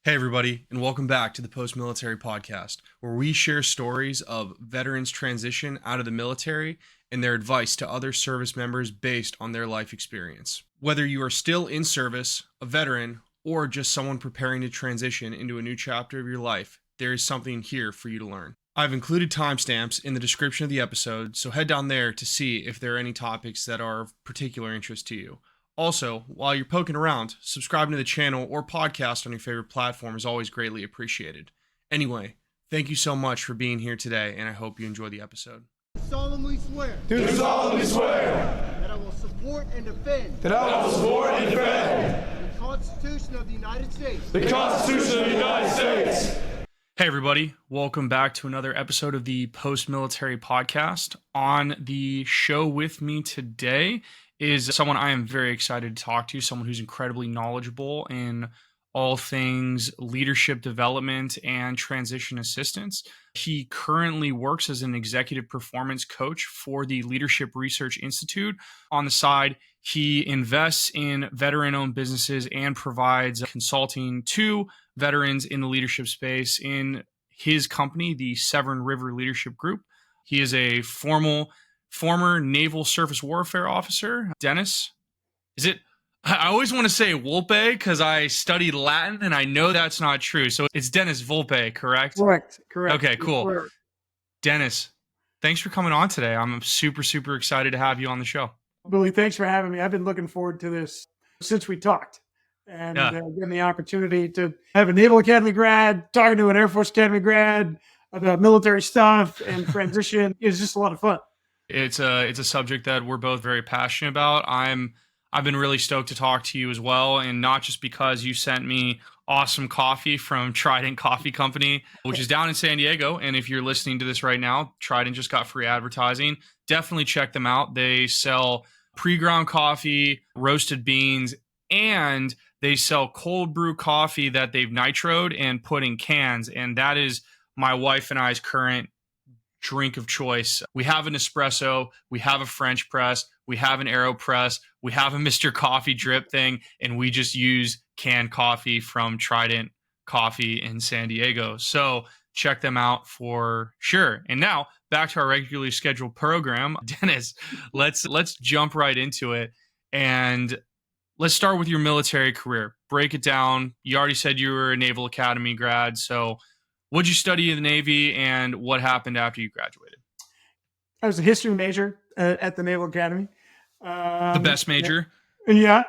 Hey, everybody, and welcome back to the Post Military Podcast, where we share stories of veterans' transition out of the military and their advice to other service members based on their life experience. Whether you are still in service, a veteran, or just someone preparing to transition into a new chapter of your life, there is something here for you to learn. I've included timestamps in the description of the episode, so head down there to see if there are any topics that are of particular interest to you. Also, while you're poking around, subscribing to the channel or podcast on your favorite platform is always greatly appreciated. Anyway, thank you so much for being here today, and I hope you enjoy the episode. Do solemnly swear Do solemnly swear that I will support and defend that I will support and defend the Constitution of the United States the Constitution of the United States. Hey everybody, welcome back to another episode of the Post Military Podcast. On the show with me today is someone I am very excited to talk to, someone who's incredibly knowledgeable in all things leadership development and transition assistance. He currently works as an executive performance coach for the Leadership Research Institute. On the side, he invests in veteran-owned businesses and provides consulting to veterans in the leadership space in his company, the Severn River Leadership Group. He is a former Naval surface warfare officer. Dennis, I always want to say Volpe because I studied Latin and I know that's not true. So it's Dennis Volpe, correct? Correct. Okay, cool. Dennis, thanks for coming on today. I'm super excited to have you on the show. Billy, thanks for having me. I've been looking forward to this since we talked. And getting the opportunity to have a Naval Academy grad, talking to an Air Force Academy grad about military stuff and transition is just a lot of fun. It's a subject that we're both very passionate about. I've been really stoked to talk to you as well, and not just because you sent me awesome coffee from TRIDENT Coffee Company, which is down in San Diego. And if you're listening to this right now, TRIDENT just got free advertising. Definitely check them out. They sell pre-ground coffee, roasted beans, and they sell cold brew coffee that they've nitroed and put in cans. And that is my wife and I's current drink of choice. We have an espresso, we have a French press, we have an AeroPress, we have a Mr. Coffee drip thing, and we just use canned coffee from TRIDENT Coffee in San Diego. So check them out for sure. And now back to our regularly scheduled program. Dennis, let's jump right into it. And let's start with your military career. Break it down. You already said you were a Naval Academy grad. So what'd you study in the Navy and what happened after you graduated? I was a history major at the Naval Academy. The best major? Yeah.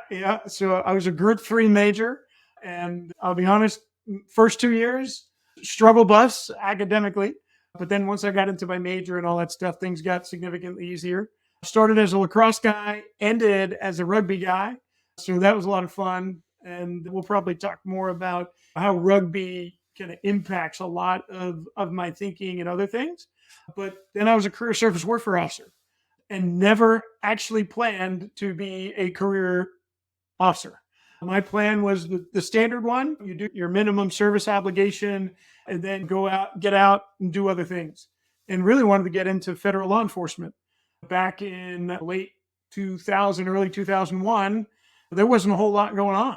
So I was a Group 3 major. And I'll be honest, first 2 years, struggle bus academically. But then once I got into my major and all that stuff, things got significantly easier. Started as a lacrosse guy, ended as a rugby guy. So that was a lot of fun. And we'll probably talk more about how rugby kind of impacts a lot of my thinking and other things. But then I was a career surface warfare officer and never actually planned to be a career officer. My plan was the standard one. You do your minimum service obligation and then get out and do other things. And really wanted to get into federal law enforcement. Back in late 2000, early 2001, there wasn't a whole lot going on.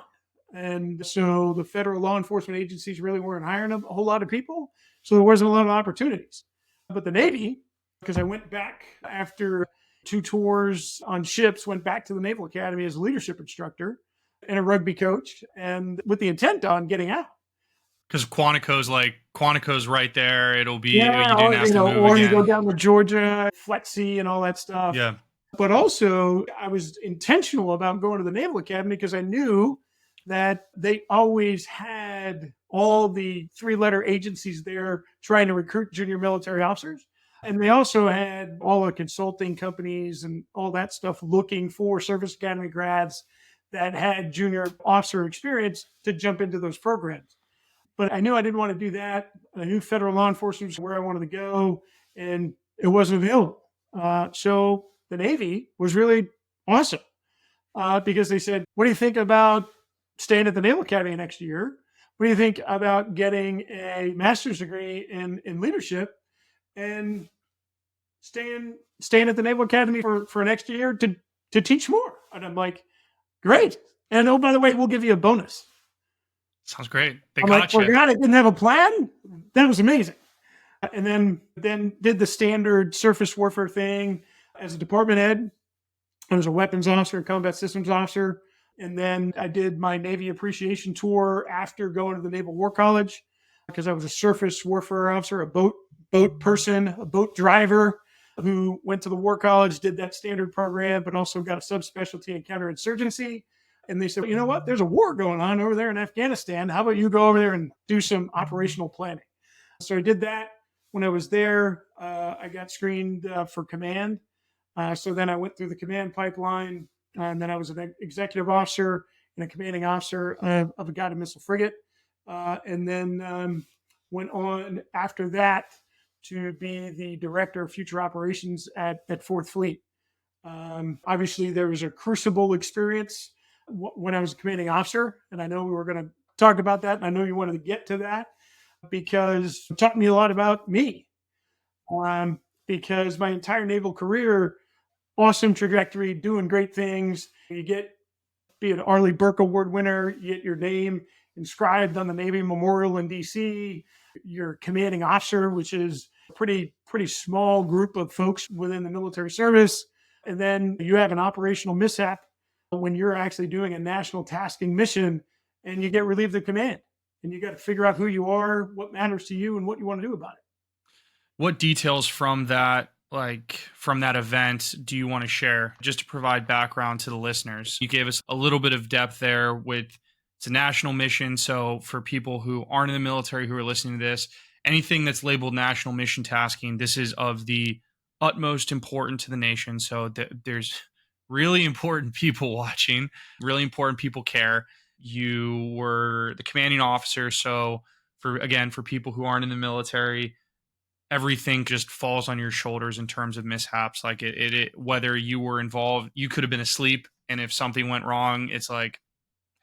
And so the federal law enforcement agencies really weren't hiring a whole lot of people. So there wasn't a lot of opportunities. But the Navy, because I went back after 2 tours on ships, went back to the Naval Academy as a leadership instructor and a rugby coach, and with the intent on getting out. Because Quantico's right there. It'll be, you didn't have to move or again. you go down to Georgia, Flexi and all that stuff. Yeah. But also I was intentional about going to the Naval Academy because I knew that they always had all the 3-letter agencies there trying to recruit junior military officers. And they also had all the consulting companies and all that stuff looking for service academy grads that had junior officer experience to jump into those programs. But I knew I didn't want to do that. I knew federal law enforcement was where I wanted to go, and it wasn't available. So the Navy was really awesome because they said, what do you think about staying at the Naval Academy next year? What do you think about getting a master's degree in leadership and staying at the Naval Academy for next year to teach more? And I'm like, great. And oh, by the way, we'll give you a bonus. Sounds great. They I'm like, got you. forgot I didn't have a plan. That was amazing. And then did the standard surface warfare thing as a department head. I was a weapons officer, combat systems officer. And then I did my Navy appreciation tour after going to the Naval War College because I was a surface warfare officer, a boat person, a boat driver who went to the War College, did that standard program, but also got a subspecialty in counterinsurgency. And they said, you know what? There's a war going on over there in Afghanistan. How about you go over there and do some operational planning? So I did that. When I was there, I got screened for command. So then I went through the command pipeline, and then I was an executive officer and a commanding officer of a guided missile frigate. And then went on after that to be the director of future operations at 4th Fleet. Obviously, there was a crucible experience when I was a commanding officer, and I know we were going to talk about that, and I know you wanted to get to that because it taught me a lot about me. Because my entire naval career, awesome trajectory, doing great things. You be an Arleigh Burke Award winner, you get your name inscribed on the Navy Memorial in DC. You're commanding officer, which is a pretty small group of folks within the military service. And then you have an operational mishap when you're actually doing a national tasking mission and you get relieved of command. And you got to figure out who you are, what matters to you, and what you want to do about it. What details from that event do you want to share just to provide background to the listeners? You gave us a little bit of depth there it's a national mission. So for people who aren't in the military who are listening to this, anything that's labeled national mission tasking, this is of the utmost importance to the nation. So there's really important people watching, really important people care. You were the commanding officer. So for people who aren't in the military, everything just falls on your shoulders in terms of mishaps. Like whether you were involved, you could have been asleep. And if something went wrong, it's like,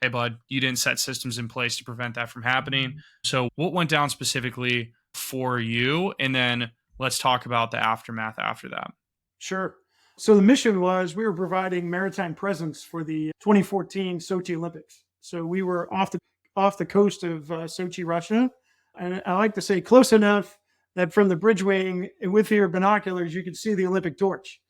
hey, bud, you didn't set systems in place to prevent that from happening. So what went down specifically for you? And then let's talk about the aftermath after that. Sure. So the mission was we were providing maritime presence for the 2014 Sochi Olympics. So we were off the coast of Sochi, Russia. And I like to say close enough that from the bridge wing with your binoculars, you could see the Olympic torch.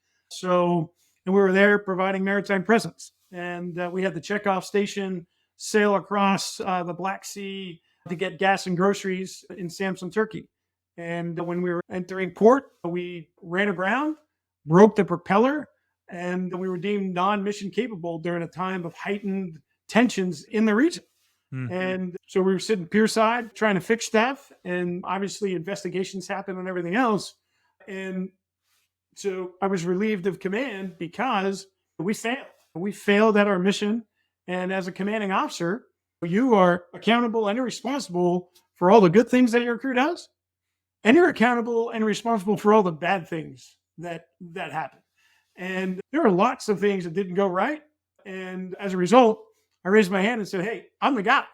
And we were there providing maritime presence. And we had the checkoff station sail across the Black Sea to get gas and groceries in Samsun, Turkey. And when we were entering port, we ran aground, broke the propeller, and we were deemed non-mission capable during a time of heightened tensions in the region. Mm-hmm. And so we were sitting pierside trying to fix stuff, and obviously investigations happened and everything else. And so I was relieved of command because we failed. We failed at our mission. And as a commanding officer, you are accountable and responsible for all the good things that your crew does. And you're accountable and responsible for all the bad things that happen. And there are lots of things that didn't go right. And as a result, I raised my hand and said, hey, I'm the guy.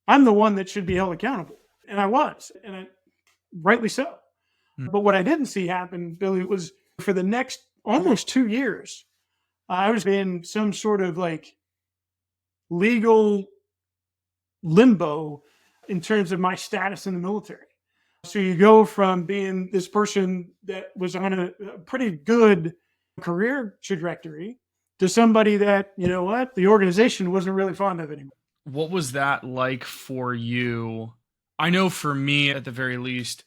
I'm the one that should be held accountable. And I was, rightly so. Mm-hmm. But what I didn't see happen, Billy, was for the next almost 2 years, I was in some sort of like legal limbo in terms of my status in the military. So you go from being this person that was on a pretty good career trajectory to somebody that, you know what, the organization wasn't really fond of anymore. What was that like for you? I know for me, at the very least,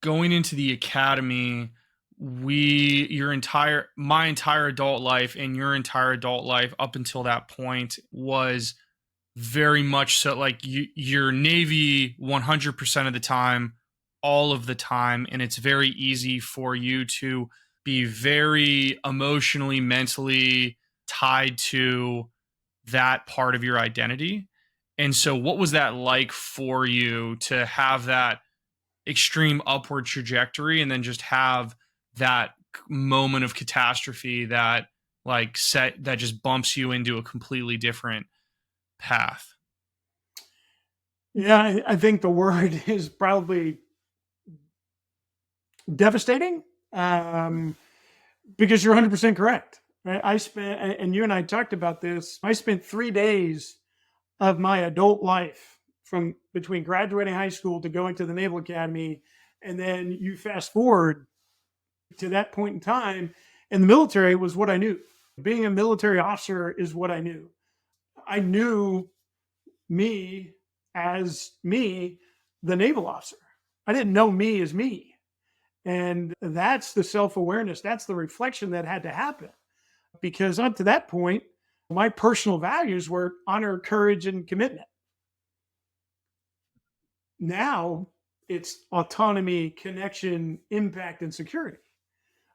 going into the academy, my entire adult life and your entire adult life up until that point was very much so like you're Navy 100% of the time, all of the time. And it's very easy for you to be very emotionally, mentally tied to that part of your identity. And so what was that like for you to have that extreme upward trajectory and then just have that moment of catastrophe that just bumps you into a completely different path? Yeah, I think the word is probably devastating, because you're 100% correct. Right? And you and I talked about this. I spent 3 days of my adult life, from between graduating high school to going to the Naval Academy. And then you fast forward to that point in time, and the military was what I knew. Being a military officer is what I knew. I knew me as me, the naval officer. I didn't know me as me. And that's the self awareness, that's the reflection that had to happen. Because up to that point, my personal values were honor, courage, and commitment. Now it's autonomy, connection, impact, and security.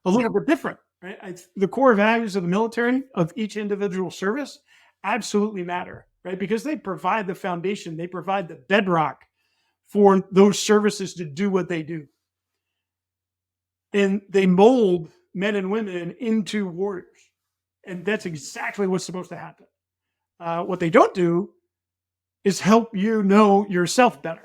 A little bit different, right? The core values of the military, of each individual service, absolutely matter, right? Because they provide the foundation, they provide the bedrock for those services to do what they do. And they mold men and women into warriors. And that's exactly what's supposed to happen. What they don't do is help you know yourself better.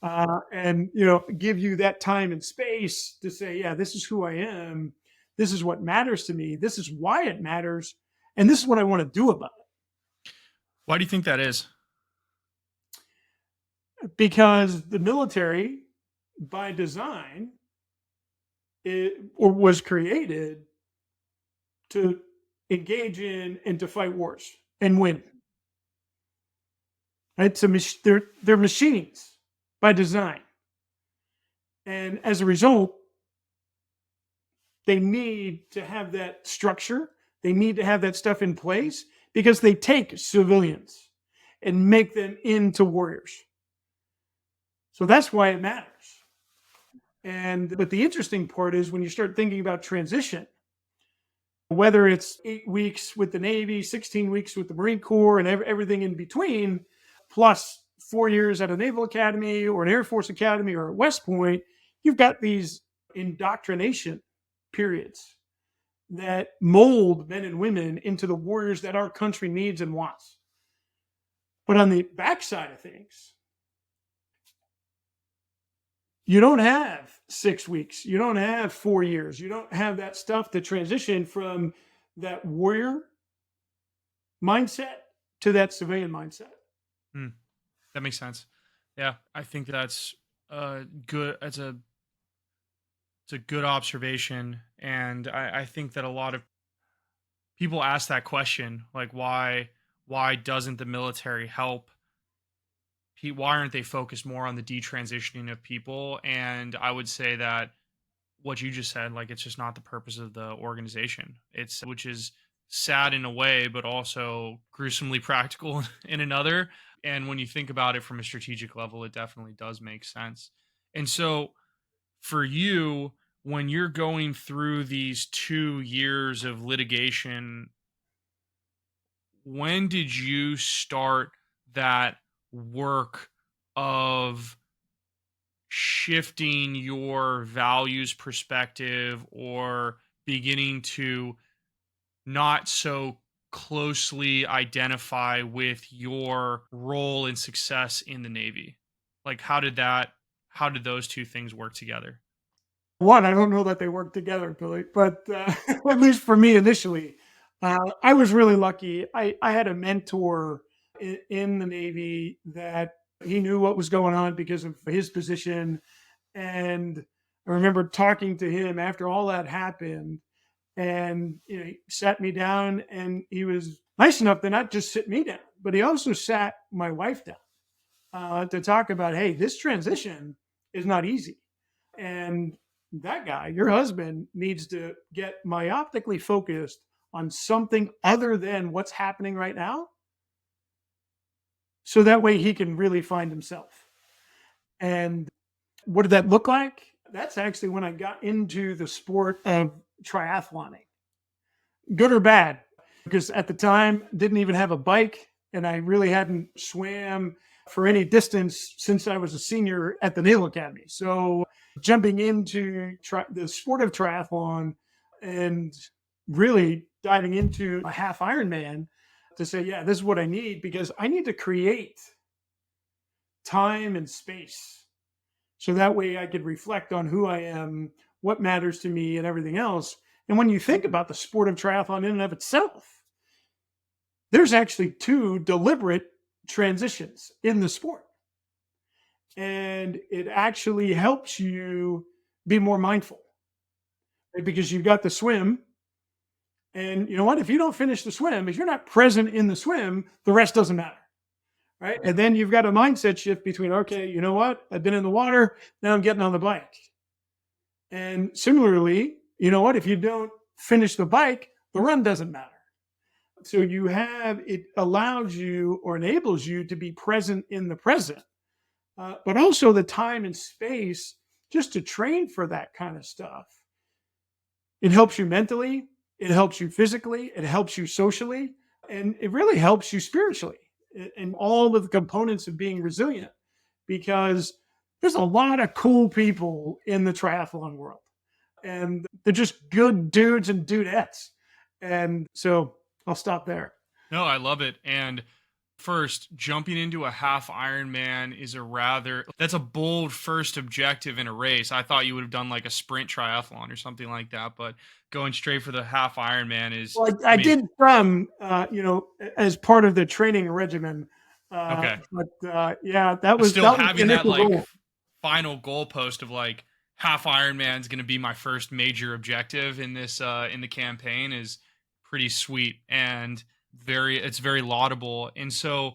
And give you that time and space to say, yeah, this is who I am, this is what matters to me, this is why it matters, and this is what I want to do about Why do you think that is? it. Because the military, by design, was created to engage in and to fight wars and win. Right? So they're machines by design. And as a result, they need to have that structure. They need to have that stuff in place because they take civilians and make them into warriors. So that's why it matters. But the interesting part is when you start thinking about transition, whether it's 8 weeks with the Navy, 16 weeks with the Marine Corps, and everything in between, plus 4 years at a Naval Academy or an Air Force Academy or at West Point, you've got these indoctrination periods that mold men and women into the warriors that our country needs and wants. But on the backside of things, you don't have 6 weeks, you don't have 4 years, you don't have that stuff to transition from that warrior mindset to that civilian mindset. That makes sense. Yeah, I think that's good. It's a good observation, and I think that a lot of people ask that question, like why doesn't the military help? Why aren't they focused more on the detransitioning of people? And I would say that what you just said, like it's just not the purpose of the organization. Which is sad in a way, but also gruesomely practical in another. And when you think about it from a strategic level, it definitely does make sense. And so for you, when you're going through these 2 years of litigation, when did you start that work of shifting your values perspective or beginning to not so closely identify with your role and success in the Navy? Like how did those two things work together? One, I don't know that they work together, Billy, but at least for me initially, I was really lucky. I had a mentor in the Navy that he knew what was going on because of his position. And I remember talking to him after all that happened, and he sat me down, and he was nice enough to not just sit me down, but he also sat my wife down to talk about, hey, this transition is not easy. And that guy, your husband, needs to get myopically focused on something other than what's happening right now. So that way he can really find himself. And what did that look like? That's actually when I got into the sport of triathloning. Good or bad, because at the time didn't even have a bike, and I really hadn't swam for any distance since I was a senior at the Naval Academy. So jumping into the sport of triathlon and really diving into a half Ironman to say, yeah, this is what I need, because I need to create time and space. So that way I could reflect on who I am, what matters to me, and everything else. And when you think about the sport of triathlon in and of itself, there's actually 2 deliberate transitions in the sport. And it actually helps you be more mindful, right? Because you've got the swim. And you know what? If you don't finish the swim, if you're not present in the swim, the rest doesn't matter. Right. And then you've got a mindset shift between, okay, you know what? I've been in the water. Now I'm getting on the bike. And similarly, you know what? If you don't finish the bike, the run doesn't matter. So it allows you or enables you to be present in the present, but also the time and space just to train for that kind of stuff. It helps you mentally, it helps you physically, it helps you socially, and it really helps you spiritually and all of the components of being resilient, because there's a lot of cool people in the triathlon world and they're just good dudes and dudettes. And so I'll stop there. No, I love it. And first, jumping into a half Ironman that's a bold first objective in a race. I thought you would have done like a sprint triathlon or something like that, but going straight for the half Ironman is, well, I did from, as part of the training regimen. Okay. But yeah, that was still that was having the that initial like goal. final goalpost of like half Ironman is going to be my first major objective in this in the campaign is pretty sweet and it's very laudable. And so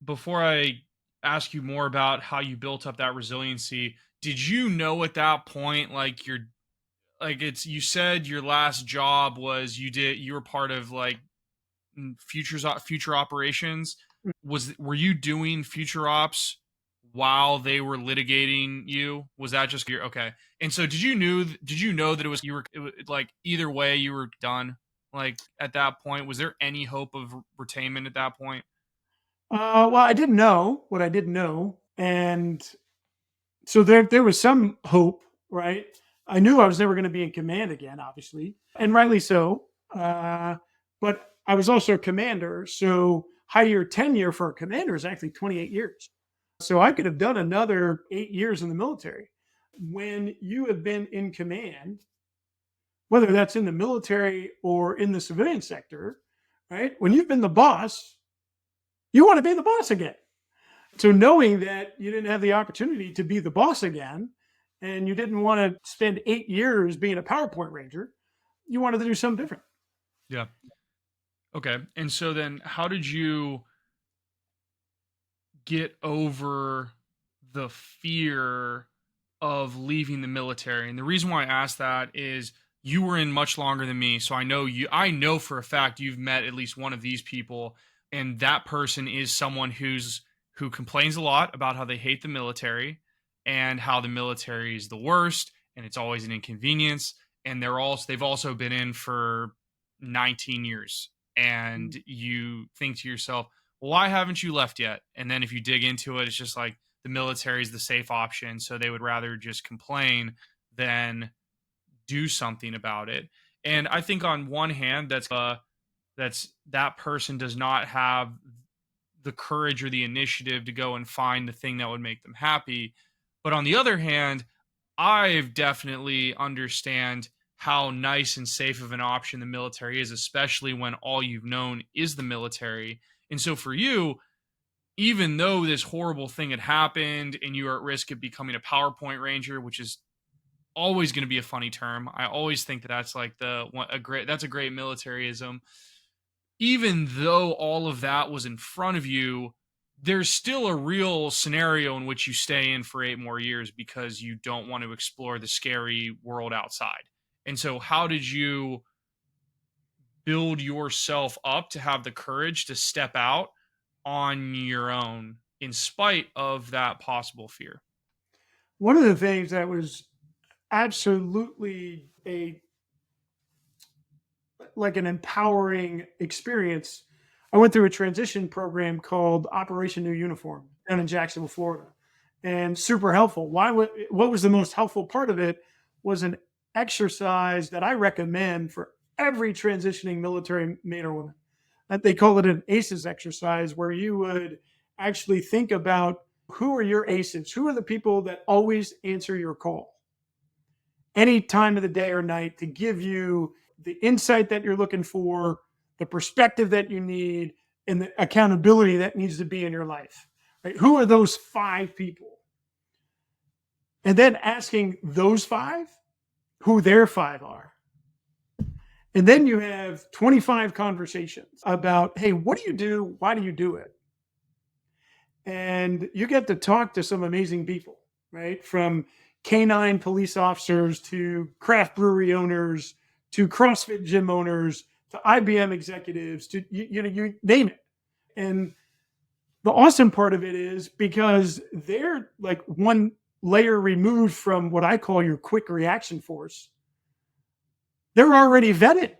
before I ask you more about how you built up that resiliency, did you know at that point like you said your last job was you were part of like future operations? Were you doing future ops while they were litigating you? Was that just your okay? And so did you know that like either way you were done? Like at that point, was there any hope of retainment at that point? Well, I didn't know what I didn't know, and so there was some hope, right? I knew I was never going to be in command again, obviously, and rightly so. But I was also a commander, so higher tenure for a commander is actually 28 years. So I could have done another 8 years in the military. When you have been in command, whether that's in the military or in the civilian sector, right? When you've been the boss, you want to be the boss again. So knowing that you didn't have the opportunity to be the boss again, and you didn't want to spend 8 years being a PowerPoint ranger, you wanted to do something different. Yeah. Okay. And so then how did you get over the fear of leaving the military? And the reason why I asked that is you were in much longer than me. So I know for a fact you've met at least one of these people, and that person is someone who complains a lot about how they hate the military and how the military is the worst and it's always an inconvenience. And they've also been in for 19 years. And you think to yourself, well, why haven't you left yet? And then if you dig into it, it's just like the military is the safe option. So they would rather just complain than do something about it. And I think on one hand, that person does not have the courage or the initiative to go and find the thing that would make them happy. But on the other hand, I've definitely understand how nice and safe of an option the military is, especially when all you've known is the military. And so for you, even though this horrible thing had happened and you are at risk of becoming a PowerPoint ranger, which is always going to be a funny term. I always think that's like a great militarism. Even though all of that was in front of you, there's still a real scenario in which you stay in for 8 more years because you don't want to explore the scary world outside. And so how did you build yourself up to have the courage to step out on your own in spite of that possible fear? One of the things that was absolutely an empowering experience, I went through a transition program called Operation New Uniform down in Jacksonville, Florida, and super helpful. What was the most helpful part of it was an exercise that I recommend for every transitioning military man or woman. They call it an ACEs exercise, where you would actually think about who are your ACEs, who are the people that always answer your call any time of the day or night to give you the insight that you're looking for, the perspective that you need, and the accountability that needs to be in your life. Right? Who are those 5 people? And then asking those 5 who their 5 are. And then you have 25 conversations about, hey, what do you do? Why do you do it? And you get to talk to some amazing people, right? From canine police officers to craft brewery owners to CrossFit gym owners to IBM executives to you name it. And the awesome part of it is because they're like one layer removed from what I call your quick reaction force. They're already vetted.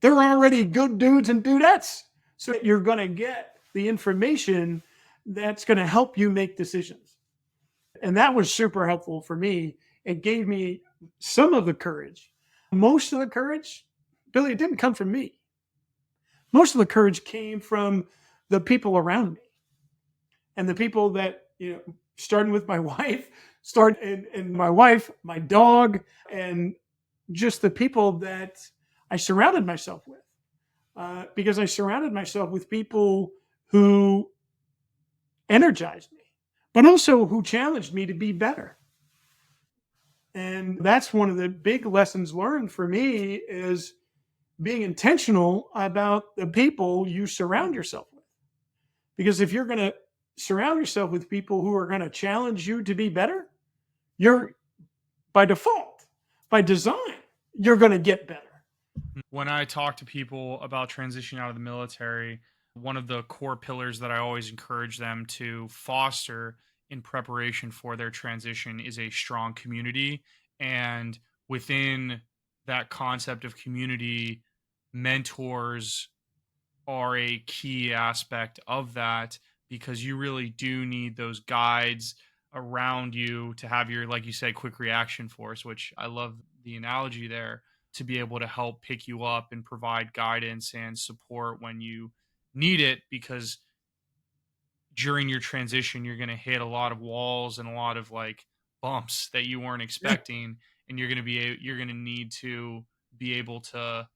They're already good dudes and dudettes. So you're going to get the information that's going to help you make decisions. And that was super helpful for me. It gave me some of the courage. Most of the courage, Billy, it didn't come from me. Most of the courage came from the people around me and the people that, starting with my wife, and my wife, my dog, and just the people that I surrounded myself with. Because I surrounded myself with people who energized me, but also who challenged me to be better. And that's one of the big lessons learned for me is being intentional about the people you surround yourself with. Because if you're going to surround yourself with people who are going to challenge you to be better, you're by default, by design, you're going to get better. When I talk to people about transitioning out of the military, one of the core pillars that I always encourage them to foster in preparation for their transition is a strong community. And within that concept of community, mentors are a key aspect of that because you really do need those guides around you to have your, like you said, quick reaction force, which I love the analogy there, to be able to help pick you up and provide guidance and support when you need it, because during your transition you're going to hit a lot of walls and a lot of like bumps that you weren't Yeah. expecting, and you're going to need to be able to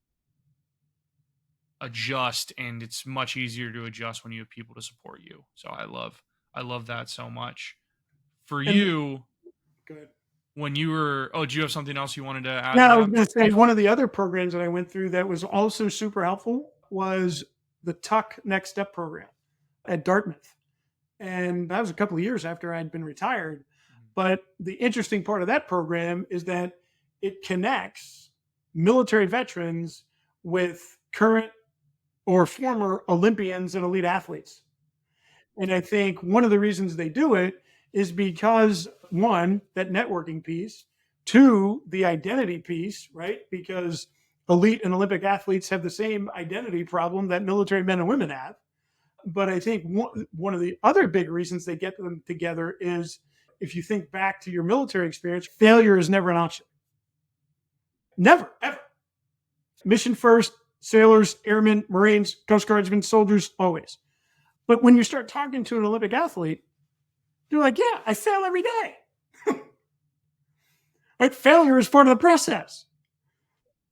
adjust, and it's much easier to adjust when you have people to support you. So I love that so much. For And you, good. when you were, do you have something else you wanted to add to Now, I was that? going to say one of the other programs that I went through that was also super helpful was the Tuck Next Step program at Dartmouth. And that was a couple of years after I'd been retired. But the interesting part of that program is that it connects military veterans with current or former Olympians and elite athletes. And I think one of the reasons they do it is because, one, that networking piece, two, the identity piece, right? Because elite and Olympic athletes have the same identity problem that military men and women have. But I think one of the other big reasons they get them together is if you think back to your military experience, failure is never an option. Never, ever. Mission first, sailors, airmen, Marines, Coast Guardsmen, soldiers, always. But when you start talking to an Olympic athlete, they're like, yeah, I fail every day. Right? Failure is part of the process.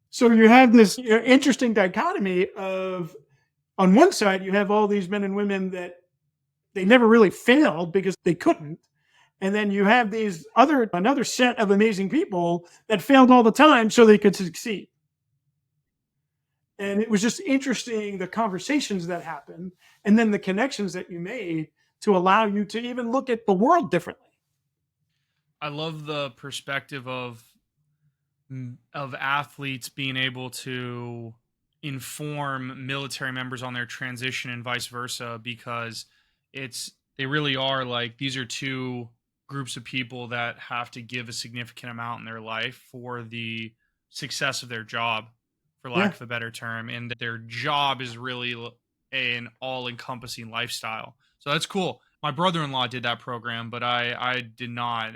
So you have this interesting dichotomy of, on one side, you have all these men and women that they never really failed because they couldn't. And then you have another set of amazing people that failed all the time so they could succeed. And it was just interesting, the conversations that happened and then the connections that you made to allow you to even look at the world differently. I love the perspective of athletes being able to inform military members on their transition and vice versa, because they really are like, these are two groups of people that have to give a significant amount in their life for the success of their job, for lack of a better term, and that their job is really an all-encompassing lifestyle. So that's cool. My brother-in-law did that program, but I did not,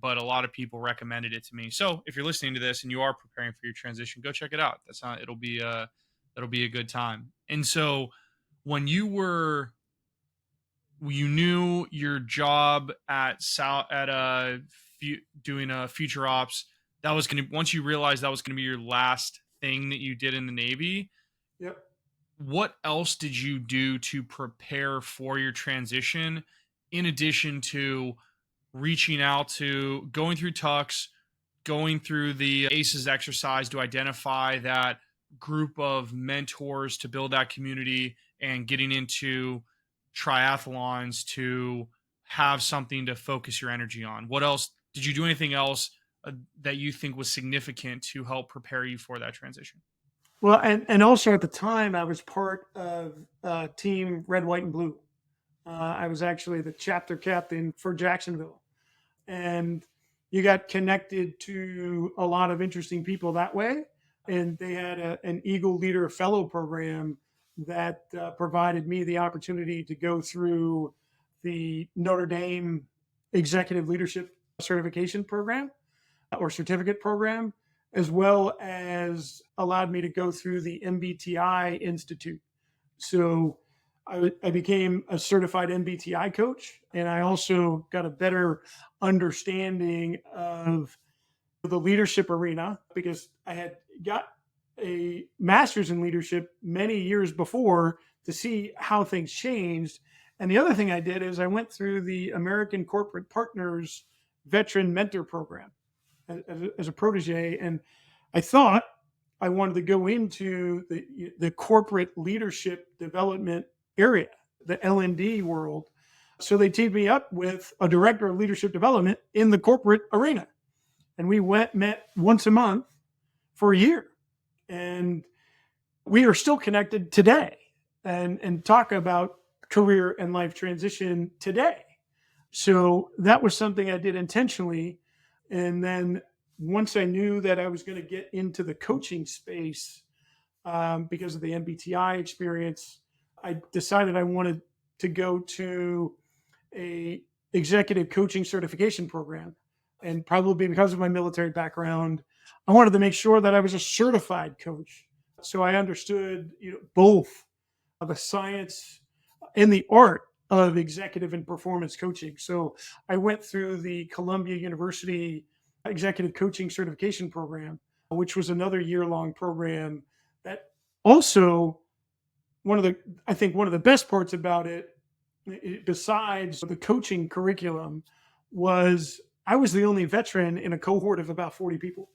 but a lot of people recommended it to me. So if you're listening to this and you are preparing for your transition, go check it out. It'll be a good time. And so when you knew your job at doing a future ops, that was once you realized that was gonna be your last thing that you did in the Navy. Yep. what else did you do to prepare for your transition in addition to reaching out to going through Tux, going through the ACEs exercise to identify that group of mentors to build that community, and getting into triathlons to have something to focus your energy on? What else did you do? Anything else that you think was significant to help prepare you for that transition? Well, and also at the time, I was part of Team Red, White, and Blue. I was actually the chapter captain for Jacksonville, and you got connected to a lot of interesting people that way. And they had an Eagle Leader Fellow program that provided me the opportunity to go through the Notre Dame Executive Leadership Certification Program or certificate program, as well as allowed me to go through the MBTI Institute. So I became a certified MBTI coach, and I also got a better understanding of the leadership arena because I had got a master's in leadership many years before to see how things changed. And the other thing I did is I went through the American Corporate Partners Veteran Mentor Program as a protege. And I thought I wanted to go into the corporate leadership development area, the L&D world. So they teamed me up with a director of leadership development in the corporate arena. And we met once a month for a year. And we are still connected today and talk about career and life transition today. So that was something I did intentionally. And then once I knew that I was going to get into the coaching space because of the MBTI experience, I decided I wanted to go to a executive coaching certification program. And probably because of my military background, I wanted to make sure that I was a certified coach. So I understood, both the science and the art of executive and performance coaching. So I went through the Columbia University Executive Coaching Certification Program, which was another year-long program that also I think one of the best parts about it, besides the coaching curriculum, was I was the only veteran in a cohort of about 40 people.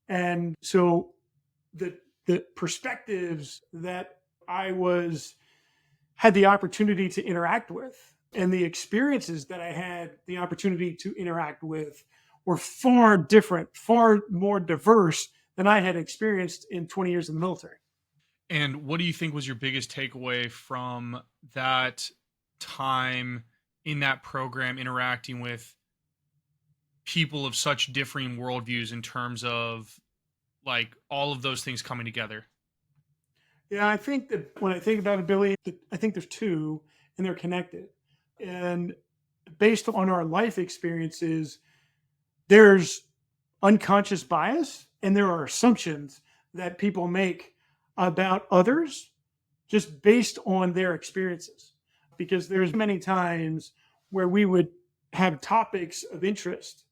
And so the perspectives that I had the opportunity to interact with and the experiences that I had the opportunity to interact with were far different, far more diverse than I had experienced in 20 years in the military. And what do you think was your biggest takeaway from that time in that program, interacting with people of such differing worldviews in terms of like all of those things coming together? Yeah, I think that when I think about it, Billy, I think there's two and they're connected. And based on our life experiences, there's unconscious bias and there are assumptions that people make about others just based on their experiences. Because there's many times where we would have topics of interest.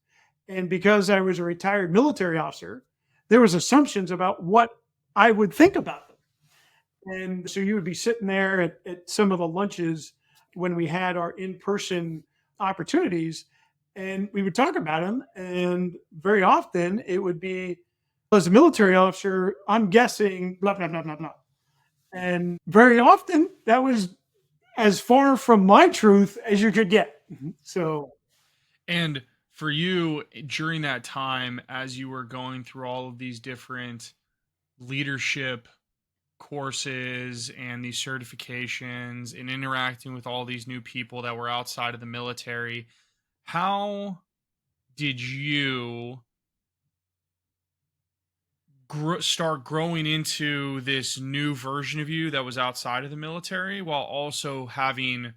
And because I was a retired military officer, there was assumptions about what I would think about them. And so you would be sitting there at some of the lunches when we had our in-person opportunities, and we would talk about them. And very often it would be, as a military officer, I'm guessing blah, blah, blah, blah, blah. And very often that was as far from my truth as you could get. So, And for you, during that time, as you were going through all of these different leadership courses and these certifications and interacting with all these new people that were outside of the military, how did you start growing into this new version of you that was outside of the military while also having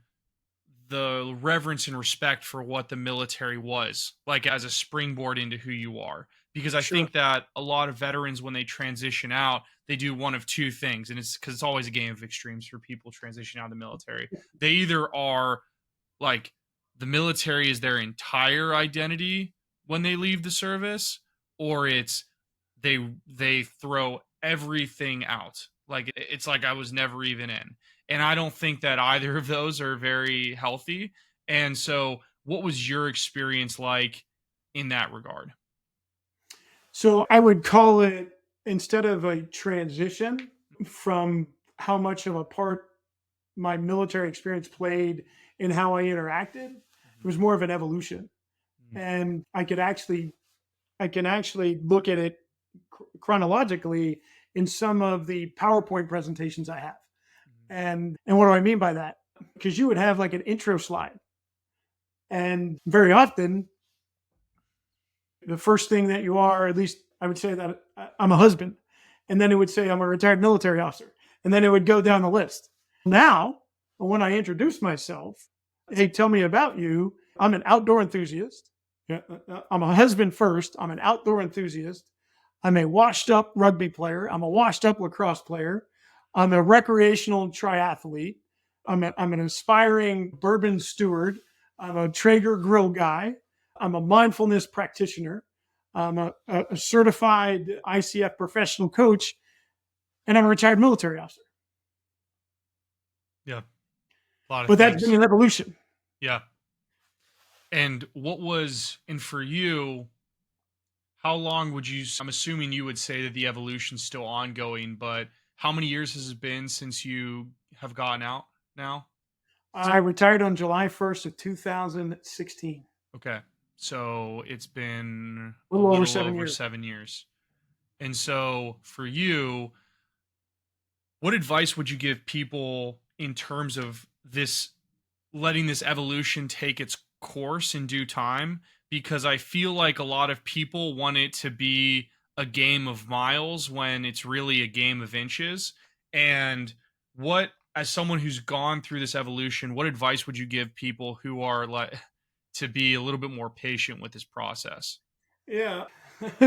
the reverence and respect for what the military was like as a springboard into who you are? Because I sure. think that a lot of veterans, when they transition out, they do one of two things. And it's because it's always a game of extremes for people transitioning out of the military. They either are like the military is their entire identity when they leave the service, or it's they throw everything out Like it's like I was never even in. And I don't think that either of those are very healthy. And so what was your experience like in that regard? So I would call it, instead of a transition from how much of a part my military experience played in how I interacted, it was more of an evolution. Mhm. And I can actually look at it chronologically in some of the PowerPoint presentations I have. And what do I mean by that? Because you would have like an intro slide, and very often the first thing that you are, at least I would say that I'm a husband, and then it would say I'm a retired military officer, and then it would go down the list. Now, when I introduce myself, hey, tell me about you. I'm an outdoor enthusiast. Yeah, I'm a husband first. I'm an outdoor enthusiast. I'm a washed up rugby player. I'm a washed up lacrosse player. I'm a recreational triathlete. I'm an aspiring bourbon steward. I'm a Traeger grill guy. I'm a mindfulness practitioner. I'm a certified ICF professional coach, and I'm a retired military officer. Yeah. A lot of But that's been things. an evolution. Yeah. And and for you, how long would you, I'm assuming you would say that the evolution's still ongoing, but how many years has it been since you have gotten out now? I retired on July 1st of 2016. Okay. So it's been A a little over little 7 years. over 7 years. And so for you, what advice would you give people in terms of this, letting this evolution take its course in due time? Because I feel like a lot of people want it to be a game of miles when it's really a game of inches. And as someone who's gone through this evolution, what advice would you give people who are like to be a little bit more patient with this process? Yeah.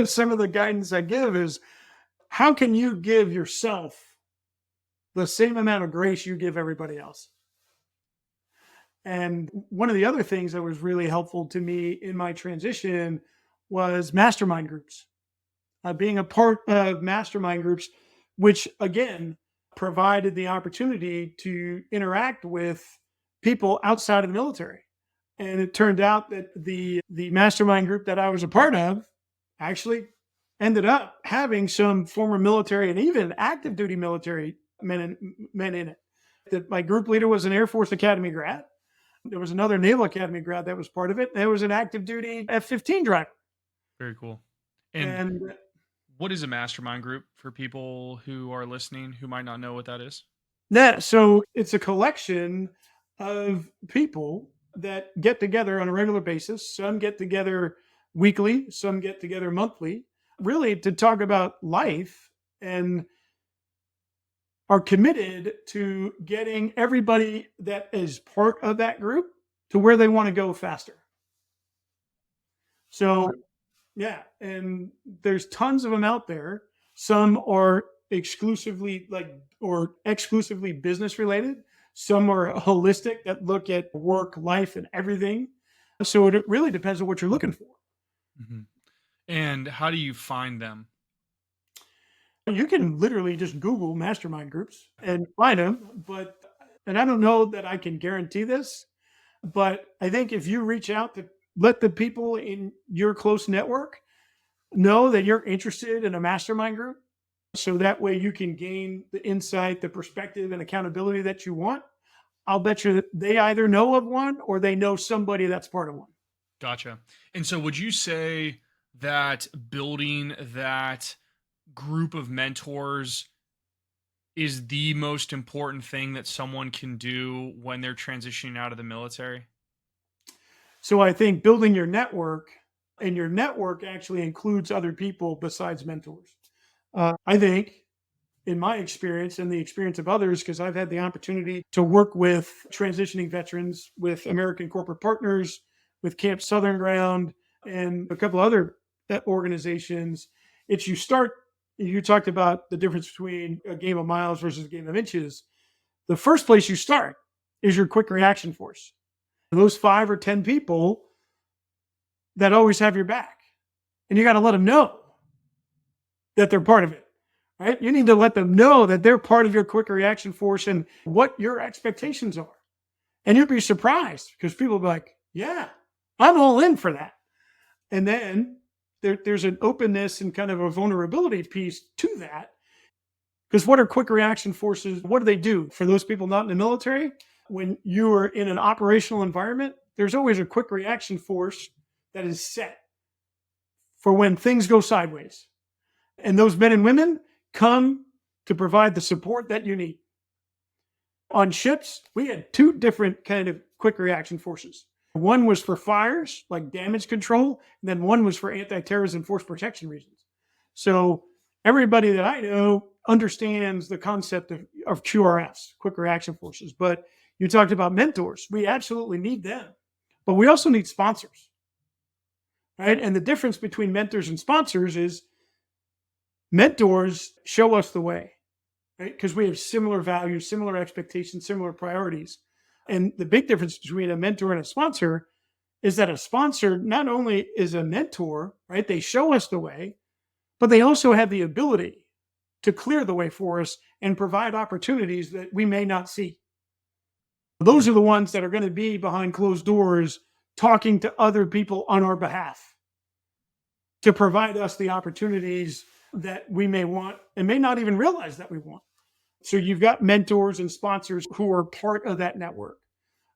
Some of the guidance I give is, how can you give yourself the same amount of grace you give everybody else? And one of the other things that was really helpful to me in my transition was mastermind groups. Being a part of mastermind groups, which again provided the opportunity to interact with people outside of the military. And it turned out that the mastermind group that I was a part of actually ended up having some former military and even active duty military men in it. That my group leader was an Air Force Academy grad. There was another Naval Academy grad that was part of it. There was an active duty F-15 driver. Very cool. And And what is a mastermind group for people who are listening who might not know what that is? so it's a collection of people that get together on a regular basis. Some get together weekly, some get together monthly, really to talk about life, and are committed to getting everybody that is part of that group to where they want to go faster. So, yeah, and there's tons of them out there. Some are exclusively business related. Some are holistic that look at work, life, and everything. So it really depends on what you're looking for. Mhm. And how do you find them? You can literally just Google mastermind groups and find them, and I don't know that I can guarantee this, but I think if you reach out to let the people in your close network know that you're interested in a mastermind group, so that way you can gain the insight, the perspective, and accountability that you want, I'll bet you that they either know of one or they know somebody that's part of one. Gotcha. And so would you say that building that group of mentors is the most important thing that someone can do when they're transitioning out of the military? So I think building your network, and your network actually includes other people besides mentors. I think, in my experience and the experience of others, because I've had the opportunity to work with transitioning veterans, with American Corporate Partners, with Camp Southern Ground, and a couple other organizations. You talked about the difference between a game of miles versus a game of inches. The first place you start is your quick reaction force. Those 5 or 10 people that always have your back. And you got to let them know that they're part of it. right? You need to let them know that they're part of your quick reaction force and what your expectations are. And you'll be surprised because people will be like, yeah, I'm all in for that. And then there's an openness and kind of a vulnerability piece to that. Because what are quick reaction forces? What do they do? For those people not in the military, when you are in an operational environment, there's always a quick reaction force that is set for when things go sideways. And those men and women come to provide the support that you need. On ships, we had two different kind of quick reaction forces. One was for fires, like damage control, and then one was for anti-terrorism force protection reasons. So everybody that I know understands the concept of QRFs, quick reaction forces. But you talked about mentors. We absolutely need them. But we also need sponsors, right? And the difference between mentors and sponsors is mentors show us the way, right? Because we have similar values, similar expectations, similar priorities. And the big difference between a mentor and a sponsor is that a sponsor not only is a mentor, right? They show us the way, but they also have the ability to clear the way for us and provide opportunities that we may not see. Those are the ones that are going to be behind closed doors talking to other people on our behalf to provide us the opportunities that we may want and may not even realize that we want. So you've got mentors and sponsors who are part of that network.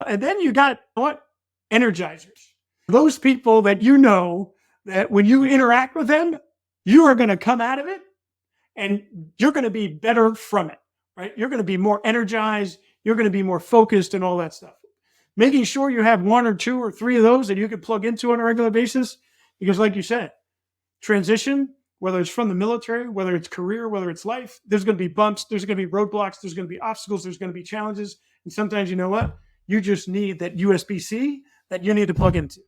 And then you got what? Energizers. Those people that you know that when you interact with them, you are going to come out of it and you're going to be better from it, right? You're going to be more energized. You're going to be more focused and all that stuff. Making sure you have one or two or three of those that you can plug into on a regular basis. Because like you said, transition, whether it's from the military, whether it's career, whether it's life, there's going to be bumps, there's going to be roadblocks, there's going to be obstacles, there's going to be challenges. And sometimes, you know what? You just need that USB-C that you need to plug into.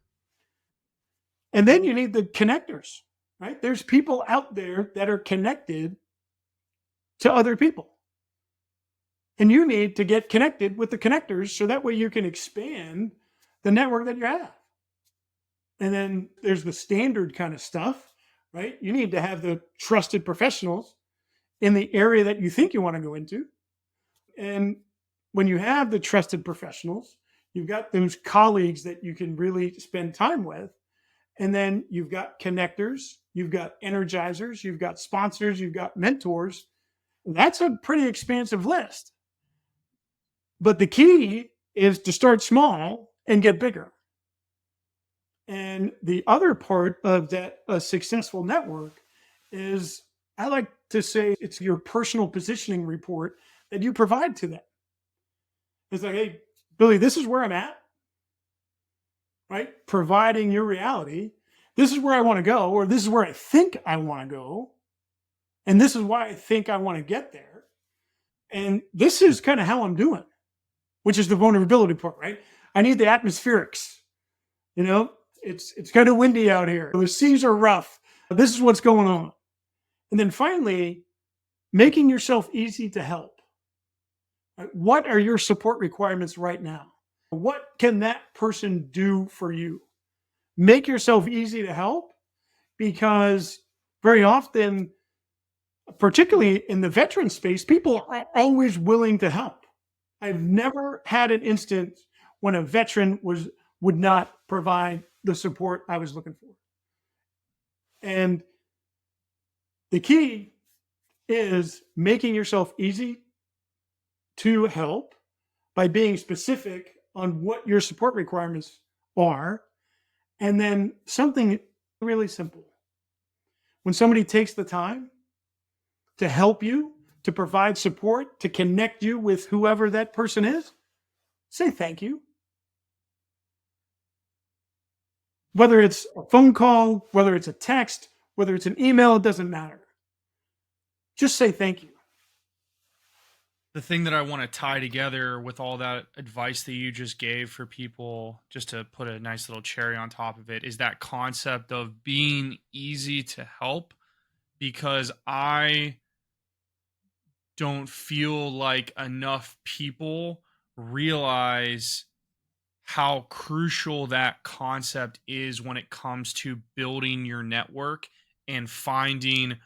And then you need the connectors, right? There's people out there that are connected to other people. And you need to get connected with the connectors so that way you can expand the network that you have. And then there's the standard kind of stuff, right? You need to have the trusted professionals in the area that you think you want to go into. And when you have the trusted professionals, you've got those colleagues that you can really spend time with. And then you've got connectors, you've got energizers, you've got sponsors, you've got mentors. That's a pretty expansive list. But the key is to start small and get bigger. And the other part of that a successful network is, I like to say, it's your personal positioning report that you provide to them. It's like, hey, Billy, this is where I'm at, right? Providing your reality. This is where I want to go, or this is where I think I want to go. And this is why I think I want to get there. And this is kind of how I'm doing, which is the vulnerability part, right? I need the atmospherics. You know, it's kind of windy out here. The seas are rough. This is what's going on. And then finally, making yourself easy to help. What are your support requirements right now? What can that person do for you? Make yourself easy to help, because very often, particularly in the veteran space, people are always willing to help. I've never had an instance when a veteran would not provide the support I was looking for. And the key is making yourself easy to help by being specific on what your support requirements are. And then something really simple. When somebody takes the time to help you, to provide support, to connect you with whoever that person is, say thank you. Whether it's a phone call, whether it's a text, whether it's an email, it doesn't matter. Just say thank you. The thing that I want to tie together with all that advice that you just gave for people, just to put a nice little cherry on top of it, is that concept of being easy to help, because I don't feel like enough people realize how crucial that concept is when it comes to building your network and finding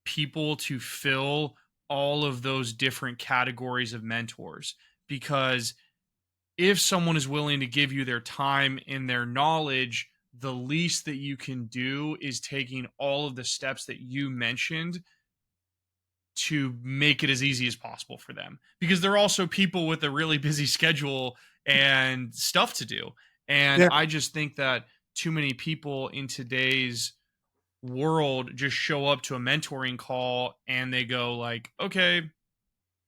people to fill all of those different categories of mentors, because if someone is willing to give you their time and their knowledge, the least that you can do is taking all of the steps that you mentioned to make it as easy as possible for them, because they're also people with a really busy schedule and stuff to do. And Yeah. I just think that too many people in today's world just show up to a mentoring call and they go like, okay,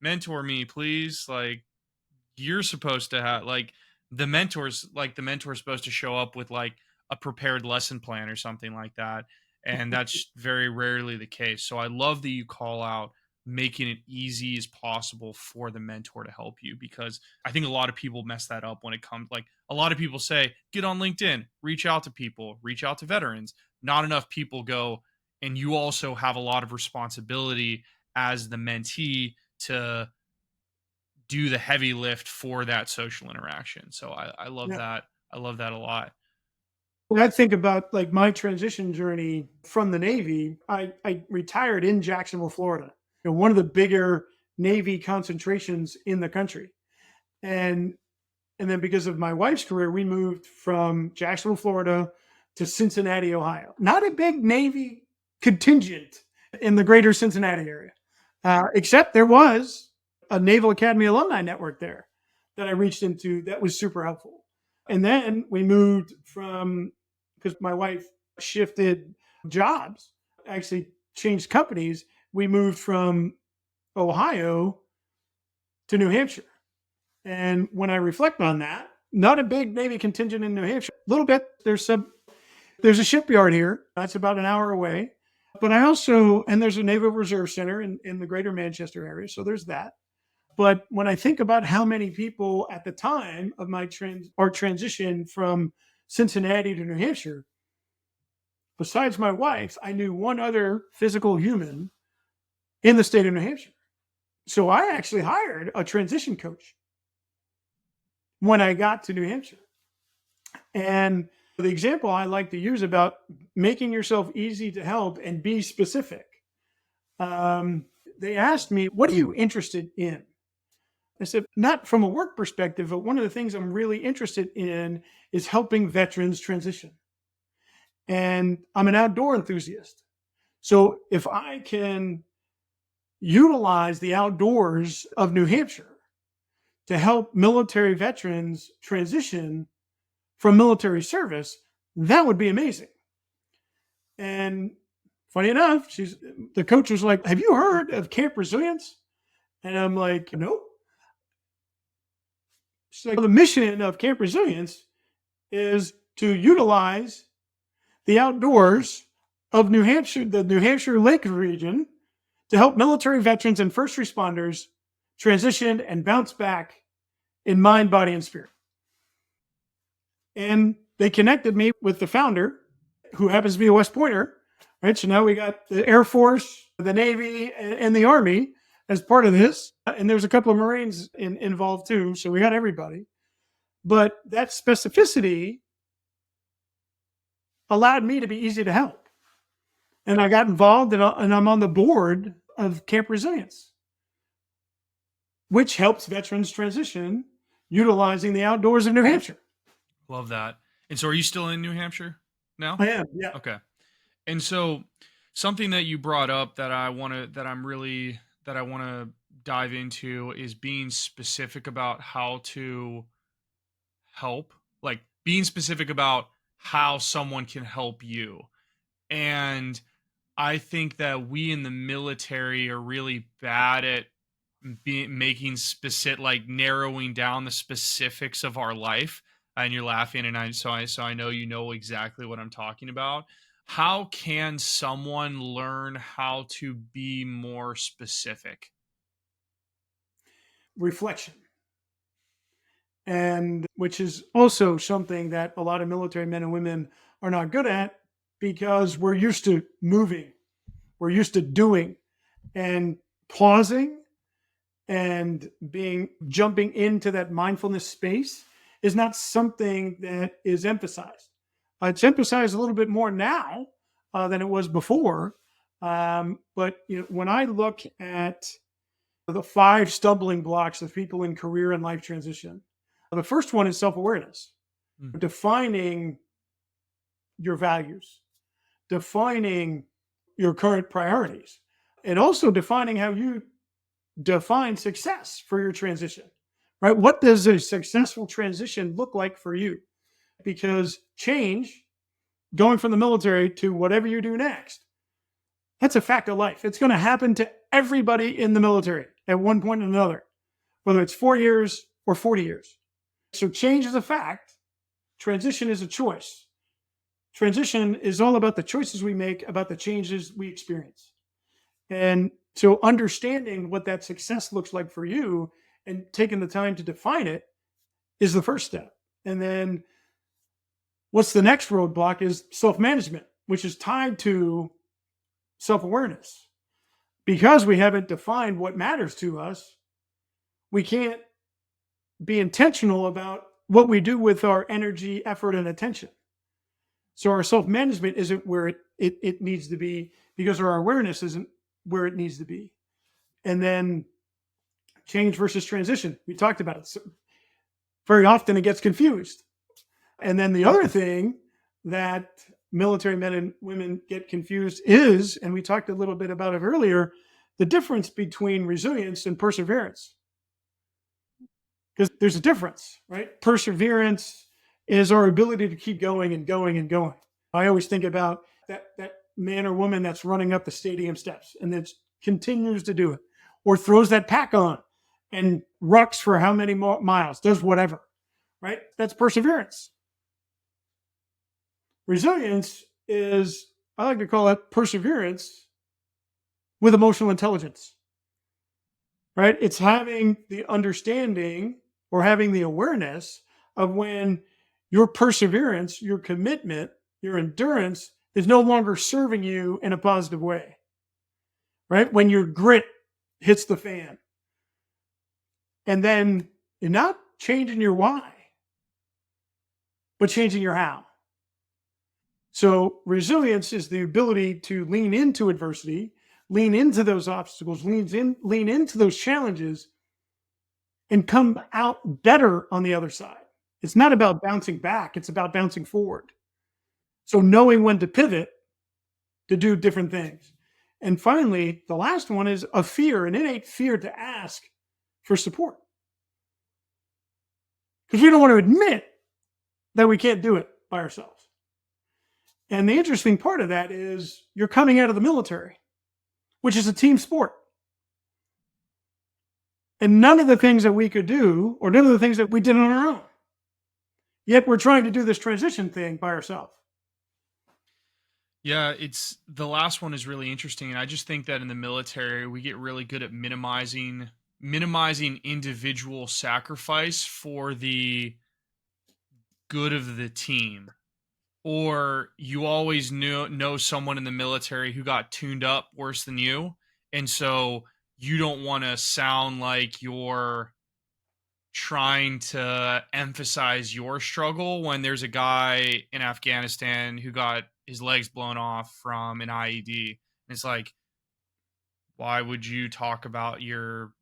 mentor me please. Like, you're supposed to have like the mentor's supposed to show up with like a prepared lesson plan or something like that, and that's very rarely the case. So I love that you call out making it easy as possible for the mentor to help you, because I think a lot of people mess that up when it comes, like, a lot of people say get on LinkedIn, reach out to people, reach out to veterans. Not enough people go, and you also have a lot of responsibility as the mentee to do the heavy lift for that social interaction. So I love Yeah. that. I love that a lot. When I think about like my transition journey from the Navy, I retired in Jacksonville, Florida, one of the bigger Navy concentrations in the country. And and then because of my wife's career, we moved from Jacksonville, Florida to Cincinnati, Ohio. Not a big Navy contingent in the greater Cincinnati area, except there was a Naval Academy alumni network there that I reached into that was super helpful. And then we moved from, because my wife shifted jobs, actually changed companies. We moved from Ohio to New Hampshire. And when I reflect on that, not a big Navy contingent in New Hampshire. A little bit. There's a shipyard here. That's about an hour away. But I also, and there's a Naval Reserve Center in the greater Manchester area. So there's that. But when I think about how many people at the time of our transition from Cincinnati to New Hampshire, besides my wife, I knew one other physical human in the state of New Hampshire. So I actually hired a transition coach when I got to New Hampshire. And the example I like to use about making yourself easy to help and be specific. They asked me, what are you interested in? I said, not from a work perspective, but one of the things I'm really interested in is helping veterans transition. And I'm an outdoor enthusiast. So if I can utilize the outdoors of New Hampshire to help military veterans transition from military service, that would be amazing. And funny enough, the coach was like, have you heard of Camp Resilience? And I'm like, nope. She's like, the mission of Camp Resilience is to utilize the outdoors of New Hampshire, the New Hampshire Lake region, to help military veterans and first responders transition and bounce back in mind, body, and spirit. And they connected me with the founder, who happens to be a West Pointer, right? So now we got the Air Force, the Navy, and the Army as part of this. And there's a couple of Marines involved too. So we got everybody. But that specificity allowed me to be easy to help. And I got involved, and I'm on the board of Camp Resilience, which helps veterans transition utilizing the outdoors of New Hampshire. Love that. And so are you still in New Hampshire now? I am, yeah. Okay. And so something that you brought up that I want to dive into is being specific about how to help, like being specific about how someone can help you. And I think that we in the military are really bad at making specific, like narrowing down the specifics of our life. And you're laughing, and so I know you know exactly what I'm talking about. How can someone learn how to be more specific? Reflection. And which is also something that a lot of military men and women are not good at, because we're used to moving, we're used to doing, and pausing and jumping into that mindfulness space is not something that is emphasized. It's emphasized a little bit more now than it was before. But when I look at the 5 stumbling blocks of people in career and life transition, the first one is self-awareness, Mm. defining your values, defining your current priorities, and also defining how you define success for your transition. Right? What does a successful transition look like for you? Because change, going from the military to whatever you do next, that's a fact of life. It's going to happen to everybody in the military at one point or another, whether it's 4 years or 40 years. So change is a fact. Transition is a choice. Transition is all about the choices we make, about the changes we experience. And so understanding what that success looks like for you and taking the time to define it is the first step. And then what's the next roadblock is self-management, which is tied to self-awareness. Because we haven't defined what matters to us, we can't be intentional about what we do with our energy, effort, and attention. So our self-management isn't where it needs to be because our awareness isn't where it needs to be. And then change versus transition. We talked about it. So very often it gets confused. And then the other thing that military men and women get confused is, and we talked a little bit about it earlier, the difference between resilience and perseverance. Because there's a difference, right? Perseverance is our ability to keep going and going and going. I always think about that man or woman that's running up the stadium steps and that continues to do it, or throws that pack on and rucks for how many miles, does whatever, right? That's perseverance. Resilience is, I like to call it perseverance with emotional intelligence, right? It's having the understanding or having the awareness of when your perseverance, your commitment, your endurance is no longer serving you in a positive way, right? When your grit hits the fan. And then you're not changing your why, but changing your how. So resilience is the ability to lean into adversity, lean into those obstacles, lean into those challenges, and come out better on the other side. It's not about bouncing back, it's about bouncing forward. So knowing when to pivot to do different things. And finally, the last one is a fear, an innate fear to ask for support. Because we don't want to admit that we can't do it by ourselves. And the interesting part of that is you're coming out of the military, which is a team sport. And none of the things that we could do, or none of the things that we did on our own. Yet we're trying to do this transition thing by ourselves. Yeah, it's the last one is really interesting. And I just think that in the military, we get really good at minimizing individual sacrifice for the good of the team. Or you always know someone in the military who got tuned up worse than you. And so you don't want to sound like you're trying to emphasize your struggle when there's a guy in Afghanistan who got his legs blown off from an IED. And it's like, why would you talk about your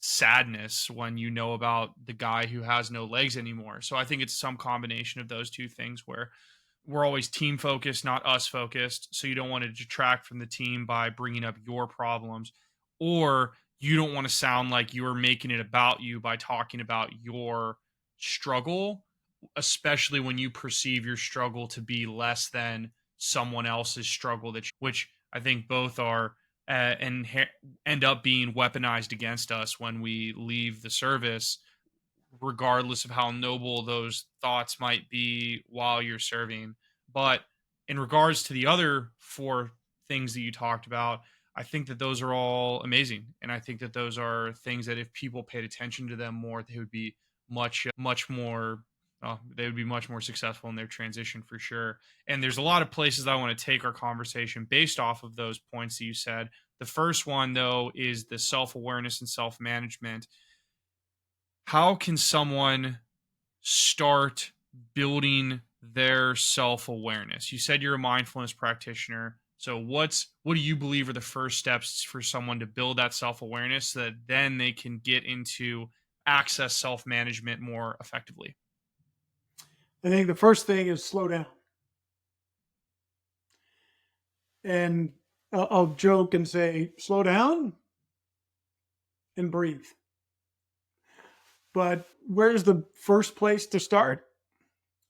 sadness when you know about the guy who has no legs anymore? So I think it's some combination of those two things where we're always team focused, not us focused. So you don't want to detract from the team by bringing up your problems, or you don't want to sound like you're making it about you by talking about your struggle, especially when you perceive your struggle to be less than someone else's struggle, which I think both are and end up being weaponized against us when we leave the service, regardless of how noble those thoughts might be while you're serving. But in regards to the other 4 things that you talked about, I think that those are all amazing. And I think that those are things that if people paid attention to them more, they would be much more, they would be much more successful in their transition for sure. And there's a lot of places I want to take our conversation based off of those points that you said. The first one, though, is the self-awareness and self-management. How can someone start building their self-awareness? You said you're a mindfulness practitioner. So what do you believe are the first steps for someone to build that self-awareness so that then they can get into access self-management more effectively? I think the first thing is slow down. And I'll joke and say, slow down and breathe. But where's the first place to start?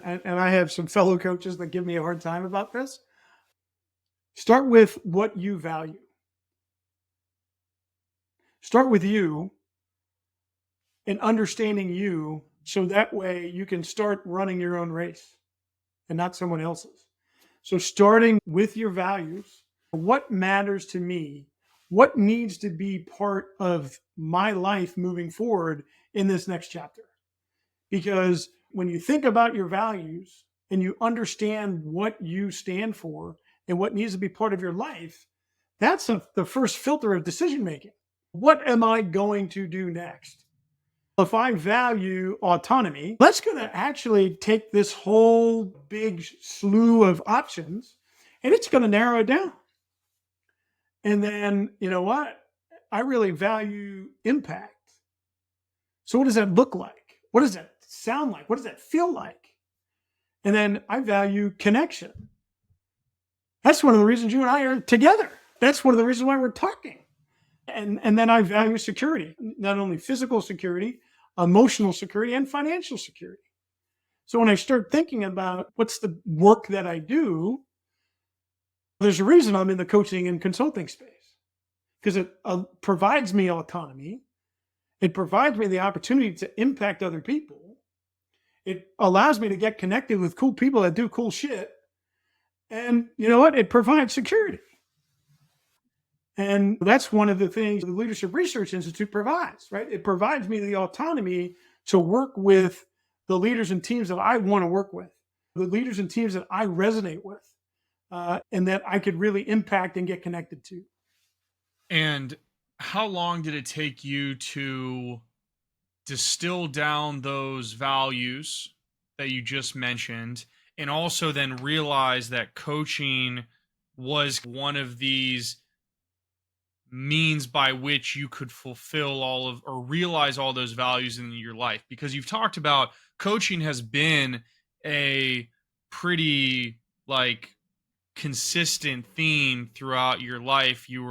And I have some fellow coaches that give me a hard time about this. Start with what you value. Start with you and understanding you so that way you can start running your own race and not someone else's. So starting with your values, what matters to me? What needs to be part of my life moving forward in this next chapter? Because when you think about your values and you understand what you stand for and what needs to be part of your life, that's the first filter of decision making. What am I going to do next? If I value autonomy, let's going to actually take this whole big slew of options and it's going to narrow it down. And then, you know what? I really value impact. So what does that look like? What does that sound like? What does that feel like? And then I value connection. That's one of the reasons you and I are together. That's one of the reasons why we're talking. And then I value security, not only physical security, emotional security, and financial security. So when I start thinking about what's the work that I do, there's a reason I'm in the coaching and consulting space because it provides me autonomy. It provides me the opportunity to impact other people. It allows me to get connected with cool people that do cool shit. And you know what? It provides security. And that's one of the things the Leadership Research Institute provides, right? It provides me the autonomy to work with the leaders and teams that I want to work with, the leaders and teams that I resonate with, and that I could really impact and get connected to. And how long did it take you to distill down those values that you just mentioned and also then realize that coaching was one of these means by which you could fulfill all of or realize all those values in your life? Because you've talked about coaching has been a pretty like consistent theme throughout your life. You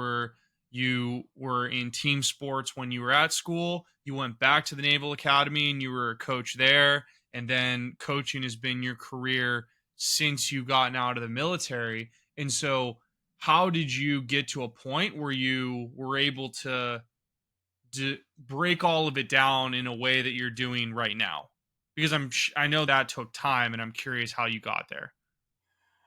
were in team sports when you were at school. You went back to the Naval Academy and you were a coach there, and then coaching has been your career since you've gotten out of the military. And so how did you get to a point where you were able to break all of it down in a way that you're doing right now? Because I know that took time, and I'm curious how you got there.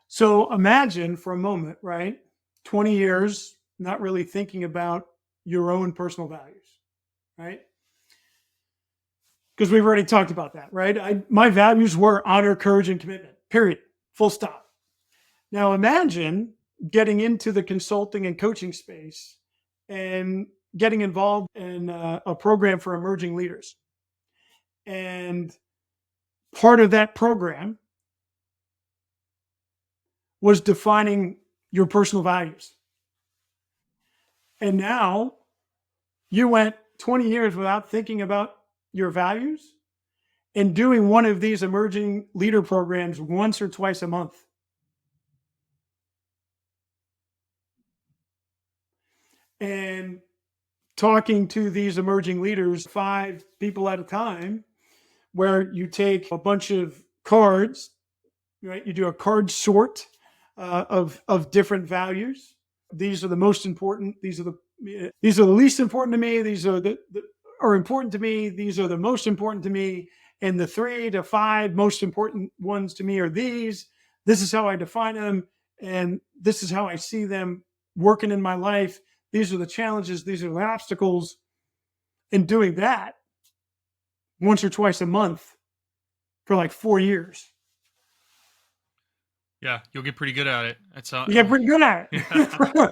So imagine for a moment, right? 20 years, not really thinking about your own personal values, right? Because we've already talked about that, right? My values were honor, courage, and commitment, period, full stop. Now imagine getting into the consulting and coaching space and getting involved in a program for emerging leaders. And part of that program was defining your personal values. And now you went 20 years without thinking about your values and doing one of these emerging leader programs once or twice a month. And talking to these emerging leaders, 5 people at a time, where you take a bunch of cards, right? You do a card sort of different values. These are the most important. These are the least important to me. These are are important to me. These are the most important to me. And the 3 to 5 most important ones to me are these. This is how I define them. And this is how I see them working in my life. These are the challenges. These are the obstacles. And doing that once or twice a month for like 4 years. Yeah, you'll get pretty good at it. That's You get pretty good at it. Yeah.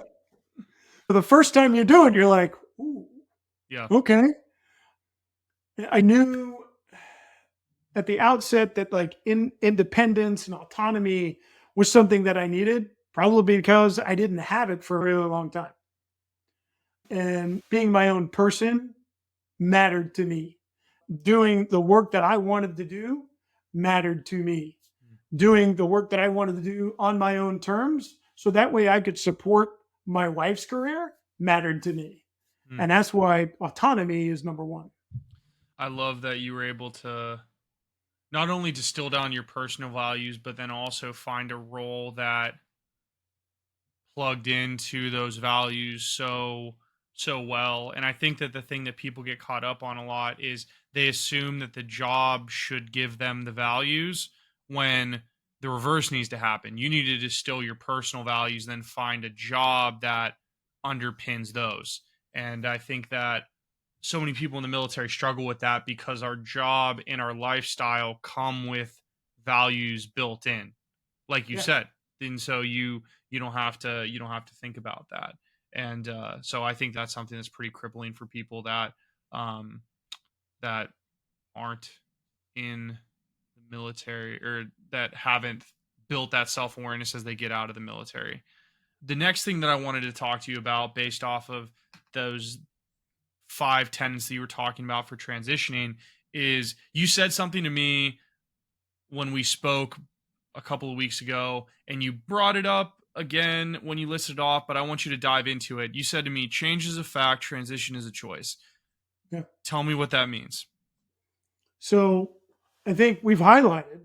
The first time you do it, you're like, ooh, Yeah. okay. I knew at the outset that like independence and autonomy was something that I needed, Probably because I didn't have it for a really long time. And being my own person mattered to me. Doing the work that I wanted to do mattered to me. Doing the work that I wanted to do on my own terms, so that way I could support my wife's career, mattered to me. Mm. And that's why autonomy is number one. I love that you were able to not only distill down your personal values, but then also find a role that plugged into those values so well. And I think that the thing that people get caught up on a lot is they assume that the job should give them the values, when the reverse needs to happen. You need to distill your personal values, then find a job that underpins those. And I think that so many people in the military struggle with that because our job and our lifestyle come with values built in, like you Yeah. said. And so you don't have to think about that. And so I think that's something that's pretty crippling for people that um, that aren't in the military, or that haven't built that self-awareness as they get out of the military. The next thing that I wanted to talk to you about, based off of those 5 tenets that you were talking about for transitioning, is you said something to me when we spoke a couple of weeks ago, and you brought it up again when you listed it off, but I want you to dive into it. You said to me, change is a fact, transition is a choice. Yeah. Tell me what that means. So I think we've highlighted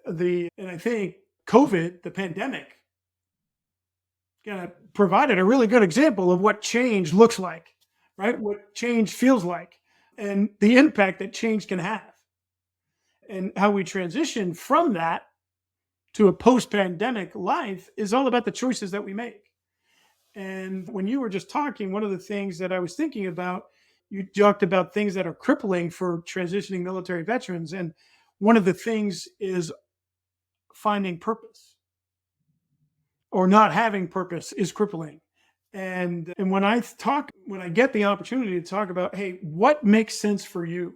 and I think COVID, the pandemic, kind of provided a really good example of what change looks like, right? What change feels like, and the impact that change can have, and how we transition from that to a post-pandemic life is all about the choices that we make. And when you were just talking, one of the things that I was thinking about, you talked about things that are crippling for transitioning military veterans. And one of the things is finding purpose, or not having purpose is crippling. And when I get the opportunity to talk about, hey, what makes sense for you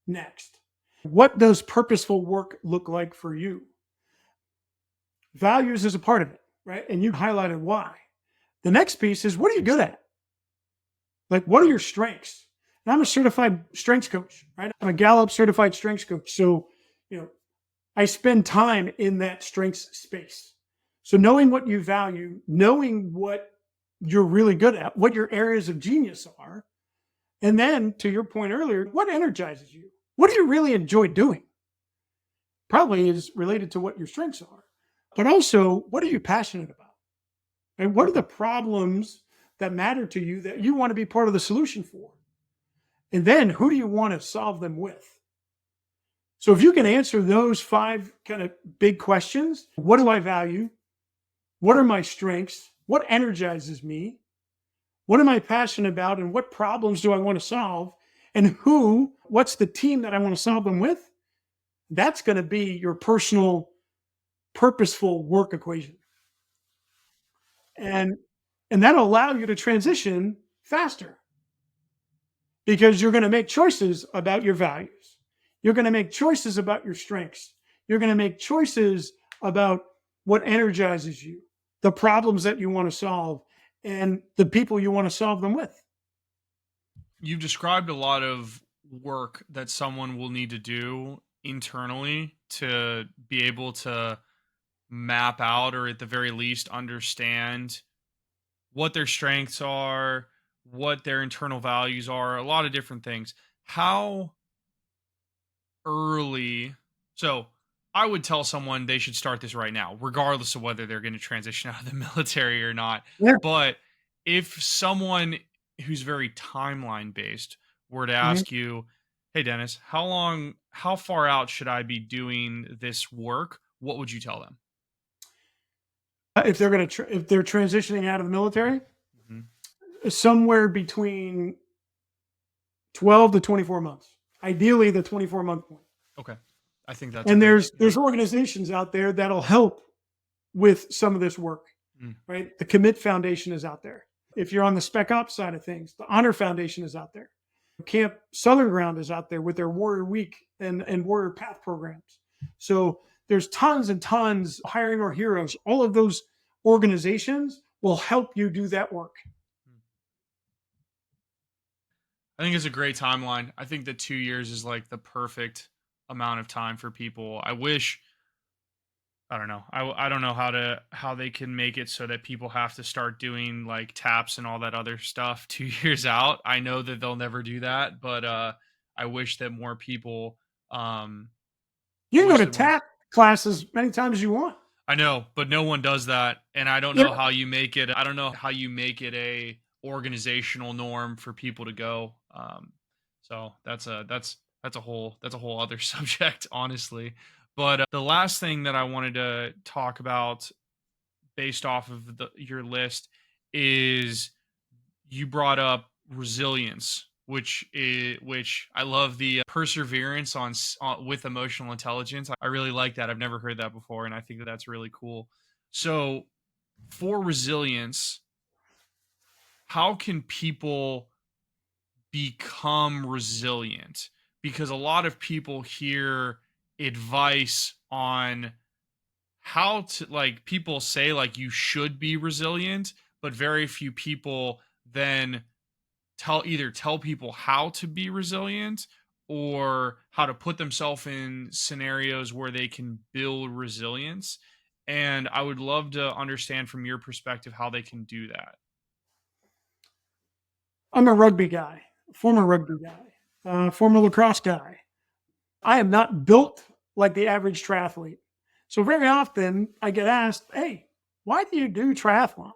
next? What does purposeful work look like for you? Values is a part of it, right? And you highlighted why. The next piece is, what are you good at? Like, what are your strengths? And I'm a certified strengths coach, right? I'm a Gallup certified strengths coach. So, I spend time in that strengths space. So knowing what you value, knowing what you're really good at, what your areas of genius are, and then to your point earlier, what energizes you? What do you really enjoy doing? Probably is related to what your strengths are. But also, what are you passionate about? And what are the problems that matter to you that you want to be part of the solution for? And then who do you want to solve them with? So if you can answer those 5 kind of big questions, what do I value? What are my strengths? What energizes me? What am I passionate about? And what problems do I want to solve? And what's the team that I want to solve them with? That's going to be your personal, purposeful work equation. And that'll allow you to transition faster, because you're going to make choices about your values. You're going to make choices about your strengths. You're going to make choices about what energizes you, the problems that you want to solve, and the people you want to solve them with. You've described a lot of work that someone will need to do internally to be able to map out, or at the very least understand what their strengths are, what their internal values are, a lot of different things. How early? So I would tell someone they should start this right now, regardless of whether they're going to transition out of the military or not. Yeah. But if someone who's very timeline based were to ask you, hey, Dennis, how far out should I be doing this work? What would you tell them? If they're if they're transitioning out of the military, Mhm. somewhere between 12 to 24 months. Ideally, the 24-month point. Okay. I think that's And great. there's organizations out there that'll help with some of this work, Mm. right? The Commit Foundation is out there. If you're on the Spec Ops side of things, the Honor Foundation is out there. Camp Southern Ground is out there with their Warrior Week and Warrior Path programs. So there's tons and tons, Hiring Our Heroes, all of those organizations will help you do that work. I think it's a great timeline. I think that 2 years is like the perfect amount of time for people. I wish, I don't know. I don't know how they can make it so that people have to start doing like taps and all that other stuff 2 years out. I know that they'll never do that, but I wish that more people You I can go wish to that more tap classes many times as you want. I know, but no one does that, and I don't You know know, how you make it. I don't know how you make it a organizational norm for people to go. So that's a whole other subject, honestly. But the last thing that I wanted to talk about, based off of your list, is you brought up resilience, which I love the perseverance with emotional intelligence. I really like that. I've never heard that before, and I think that that's really cool. So, for resilience, how can people become resilient? Because a lot of people hear advice on how to, like, people say like you should be resilient, but very few people then tell people how to be resilient or how to put themselves in scenarios where they can build resilience. And I would love to understand from your perspective how they can do that. I'm a rugby guy, former rugby guy, former lacrosse guy. I am not built like the average triathlete. So very often I get asked, hey, why do you do triathlons?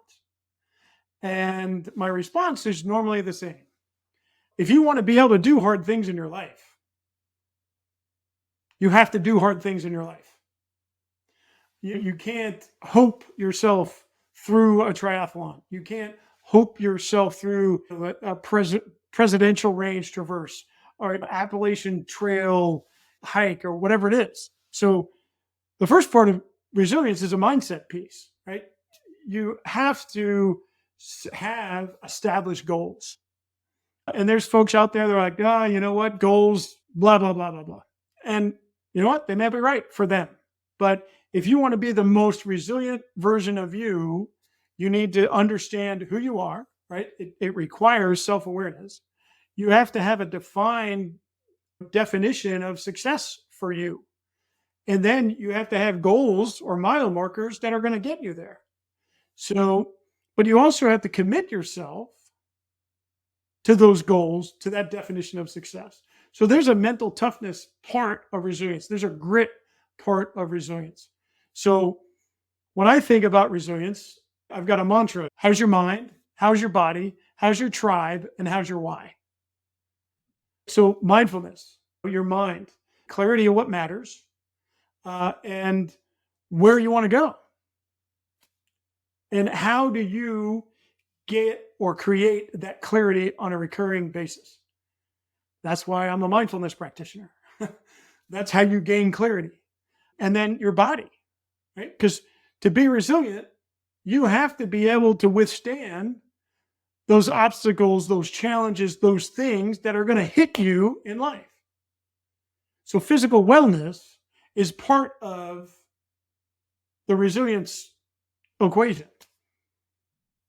And my response is normally the same. If you want to be able to do hard things in your life, you have to do hard things in your life. You can't hope yourself through a triathlon. You can't hope yourself through a presidential range traverse or an Appalachian Trail hike or whatever it is. So the first part of resilience is a mindset piece, right? You have to have established goals. And there's folks out there that are like, you know what, goals, blah, blah, blah, blah, blah. And you know what? They may be right for them. But if you want to be the most resilient version of you, you need to understand who you are, right? It requires self awareness. You have to have a defined definition of success for you. And then you have to have goals or mile markers that are going to get you there. So, but you also have to commit yourself to those goals, to that definition of success. So there's a mental toughness part of resilience. There's a grit part of resilience. So when I think about resilience, I've got a mantra. How's your mind? How's your body? How's your tribe? And how's your why? So mindfulness, your mind, clarity of what matters, and where you want to go. And how do you get or create that clarity on a recurring basis? That's why I'm a mindfulness practitioner. That's how you gain clarity. And then your body, right? Because to be resilient, you have to be able to withstand those obstacles, those challenges, those things that are going to hit you in life. So physical wellness is part of the resilience equation.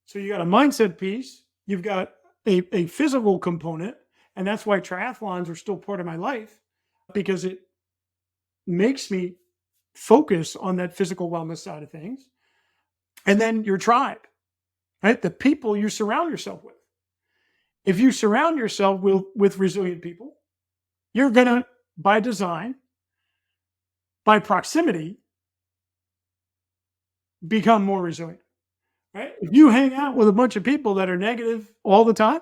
So you got a mindset piece, you've got a physical component, and that's why triathlons are still part of my life, because it makes me focus on that physical wellness side of things. And then your tribe, right? The people you surround yourself with. If you surround yourself with resilient people, you're going to, by design, by proximity, become more resilient, right? If you hang out with a bunch of people that are negative all the time,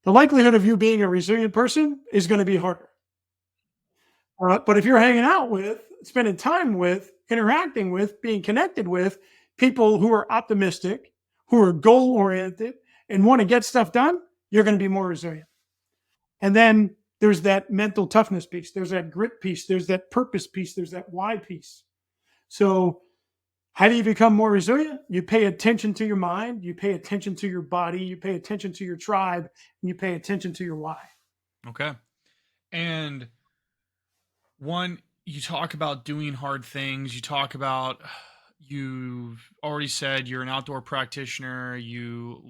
the likelihood of you being a resilient person is going to be harder. But if you're hanging out with, spending time with, interacting with, being connected with people who are optimistic, who are goal oriented, and want to get stuff done, you're going to be more resilient. And then there's that mental toughness piece, there's that grit piece, there's that purpose piece, there's that why piece. So, how do you become more resilient? You pay attention to your mind, you pay attention to your body, you pay attention to your tribe, and you pay attention to your why. Okay. And one, you talk about doing hard things, you talk about you've already said you're an outdoor practitioner, you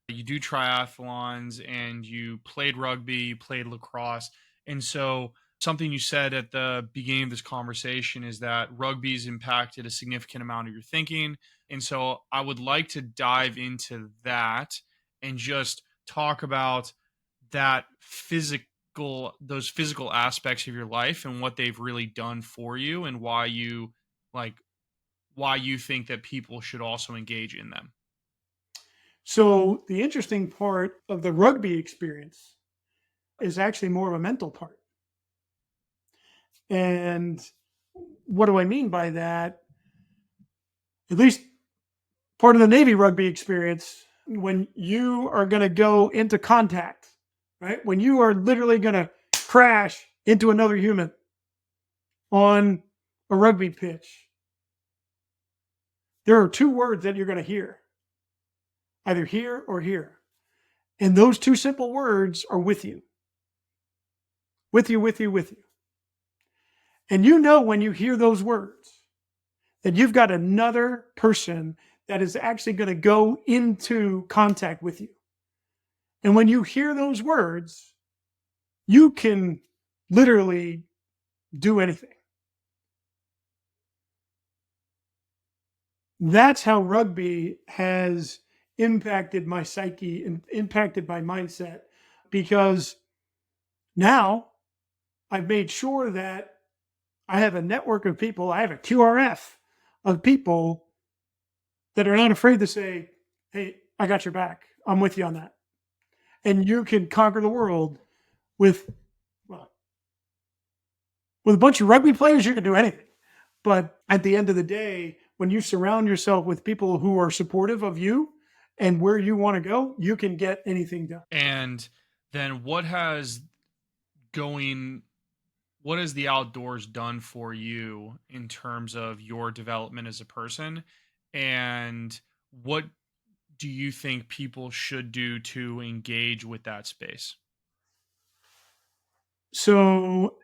do triathlons, and you played rugby, you played lacrosse. And so something you said at the beginning of this conversation is that rugby's impacted a significant amount of your thinking. And so I would like to dive into that and just talk about that those physical aspects of your life and what they've really done for you, and like why you think that people should also engage in them. So the interesting part of the rugby experience is actually more of a mental part. And what do I mean by that? At least part of the Navy rugby experience, when you are going to go into contact, right? When you are literally going to crash into another human on a rugby pitch, there are two words that you're going to hear, either here or here. And those two simple words are with you, with you, with you, with you. And you know when you hear those words that you've got another person that is actually going to go into contact with you. And when you hear those words, you can literally do anything. That's how rugby has impacted my psyche and impacted my mindset, because now I've made sure that I have a network of people, I have a QRF of people that are not afraid to say, hey, I got your back. I'm with you on that. And you can conquer the world with, well, with a bunch of rugby players, you can do anything. But at the end of the day, when you surround yourself with people who are supportive of you and where you want to go, you can get anything done. And then going what has the outdoors done for you in terms of your development as a person? And what do you think people should do to engage with that space? So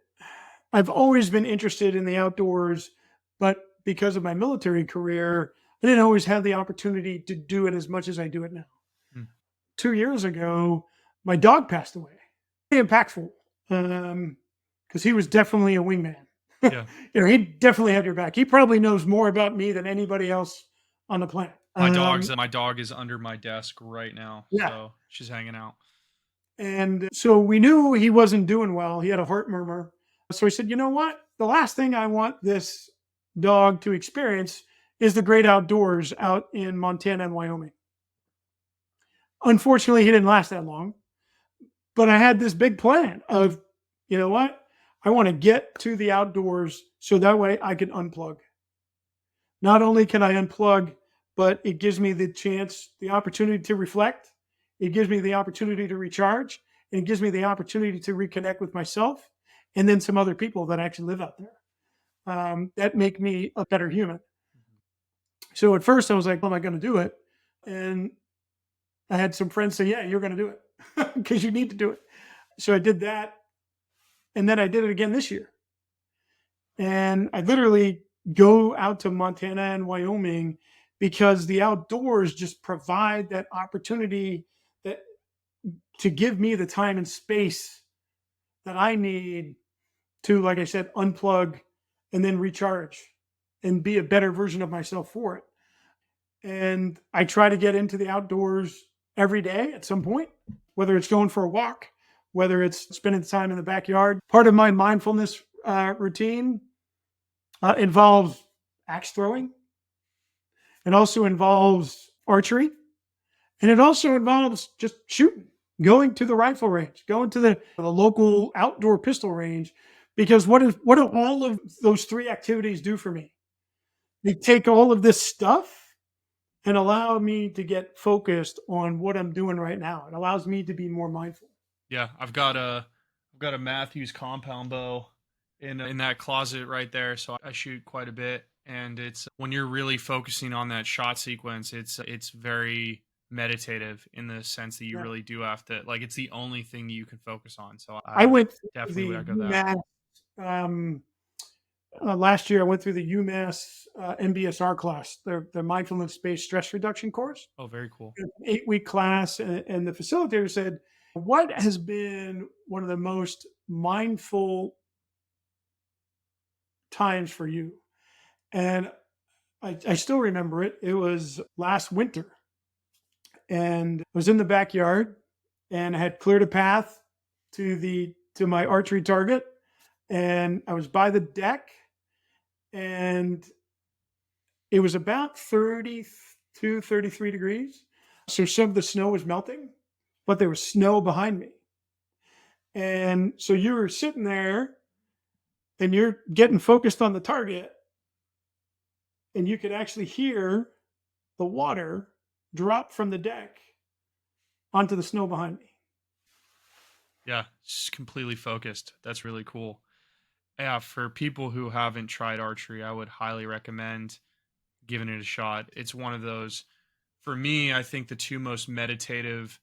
I've always been interested in the outdoors, but because of my military career, I didn't always have the opportunity to do it as much as I do it now. Hmm. 2 years ago, my dog passed away. Very impactful, because he was definitely a wingman. Yeah. He definitely had your back. He probably knows more about me than anybody else on the planet. My dog is under my desk right now. Yeah. So she's hanging out. And so we knew he wasn't doing well. He had a heart murmur. So I said, you know what? The last thing I want this dog to experience is the great outdoors out in Montana and Wyoming. Unfortunately, he didn't last that long, but I had this big plan of, you know what? I want to get to the outdoors so that way I can unplug. Not only can I unplug, but it gives me the chance, the opportunity to reflect. It gives me the opportunity to recharge, and it gives me the opportunity to reconnect with myself and then some other people that actually live out there, that make me a better human. So at first I was like, well, am I going to do it? And I had some friends say, yeah, you're going to do it because you need to do it. So I did that. And then I did it again this year. And I literally go out to Montana and Wyoming because the outdoors just provide that opportunity that to give me the time and space that I need to, like I said, unplug and then recharge and be a better version of myself for it. And I try to get into the outdoors every day at some point, whether it's going for a walk, whether it's spending time in the backyard. Part of my mindfulness routine involves axe throwing. It also involves archery. And it also involves just shooting, going to the rifle range, going to the local outdoor pistol range. Because what do all of those three activities do for me? They take all of this stuff and allow me to get focused on what I'm doing right now. It allows me to be more mindful. Yeah, I've got a Matthews compound bow in that closet right there, so I shoot quite a bit. And it's when you're really focusing on that shot sequence, it's very meditative in the sense that you Yeah. really do have to, like, it's the only thing you can focus on. So I I went through definitely would the echo that. UMass last year I went through the UMass MBSR class, their mindfulness-based stress reduction course. Oh, very cool. It's an 8-week class, and the facilitator said, "What has been one of the most mindful times for you?" And I still remember it. It was last winter, and I was in the backyard, and I had cleared a path to my archery target, and I was by the deck, and it was about 32, 33 degrees. So some of the snow was melting, but there was snow behind me. And so you were sitting there and you're getting focused on the target, and you could actually hear the water drop from the deck onto the snow behind me. Yeah, just completely focused. That's really cool. Yeah, for people who haven't tried archery, I would highly recommend giving it a shot. It's one of those, for me, I think the two most meditative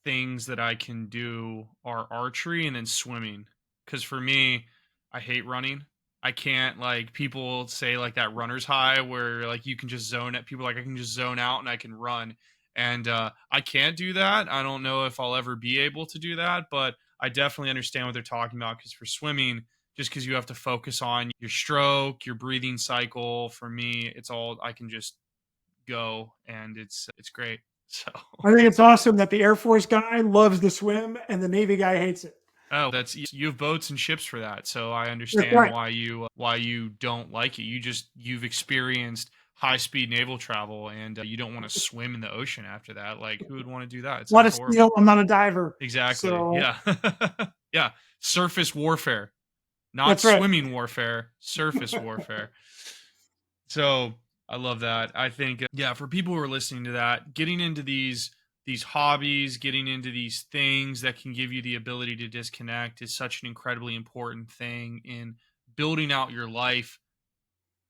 things that I can do are archery and then swimming. Because for me, I hate running. I can't, like, people say like that runner's high where like you can just zone at people, like I can just zone out and I can run. And I can't do that. I don't know if I'll ever be able to do that, but I definitely understand what they're talking about. Because for swimming, just because you have to focus on your stroke, your breathing cycle, for me, it's all I can just go, and it's great. So I think it's awesome that the Air Force guy loves to swim and the Navy guy hates it. oh, that's you have boats and ships for that. So I That's understand right. why you don't like it. You've experienced high speed naval travel, and you don't want to swim in the ocean after that. Like, who would want to do that? It What a sounds horrible. steal. I'm not a diver. Exactly. So Yeah. Yeah. Surface warfare, not that's right. swimming warfare. Surface warfare. So I love that. I think, yeah, for people who are listening to that, getting into these hobbies, getting into these things that can give you the ability to disconnect is such an incredibly important thing in building out your life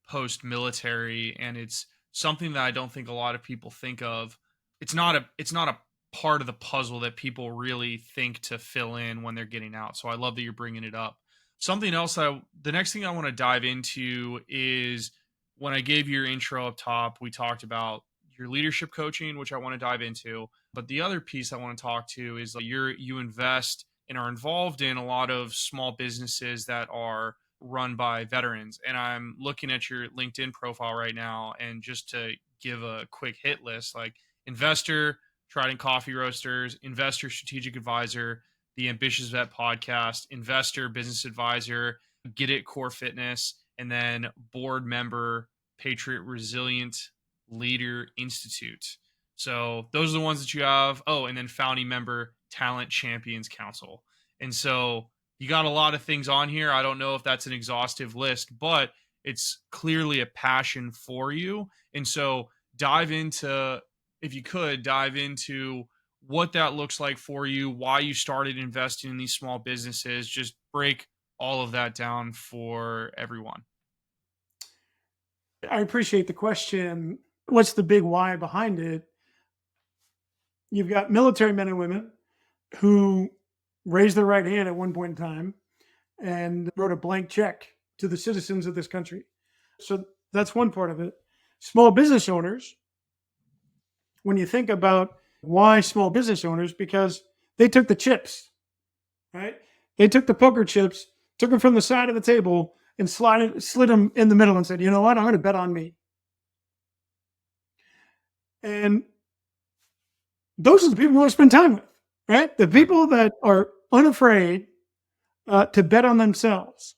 post military. And it's something that I don't think a lot of people think of. It's not a part of the puzzle that people really think to fill in when they're getting out. So I love that you're bringing it up. Something else, the next thing I want to dive into is, when I gave your intro up top, we talked about your leadership coaching, which I want to dive into. But the other piece I want to talk to is, like, you invest and are involved in a lot of small businesses that are run by veterans. And I'm looking at your LinkedIn profile right now, and just to give a quick hit list, like investor, Trident Coffee Roasters, investor, strategic advisor, the Ambitious Vet podcast, investor, business advisor, Get It Core Fitness, and then board member, Patriot Resilient Leader Institute. So those are the ones that you have. Oh, and then founding member, Talent Champions Council. And so you got a lot of things on here. I don't know if that's an exhaustive list, but it's clearly a passion for you. And so if you could, dive into what that looks like for you, why you started investing in these small businesses. Just break all of that down for everyone. I appreciate the question. What's the big why behind it? You've got military men and women who raised their right hand at one point in time and wrote a blank check to the citizens of this country. So that's one part of it. Small business owners, when you think about why small business owners, because they took the chips, right? They took the poker chips, took them from the side of the table, and slid them in the middle and said, you know what, I'm going to bet on me. And those are the people who I spend time with, right? The people that are unafraid to bet on themselves,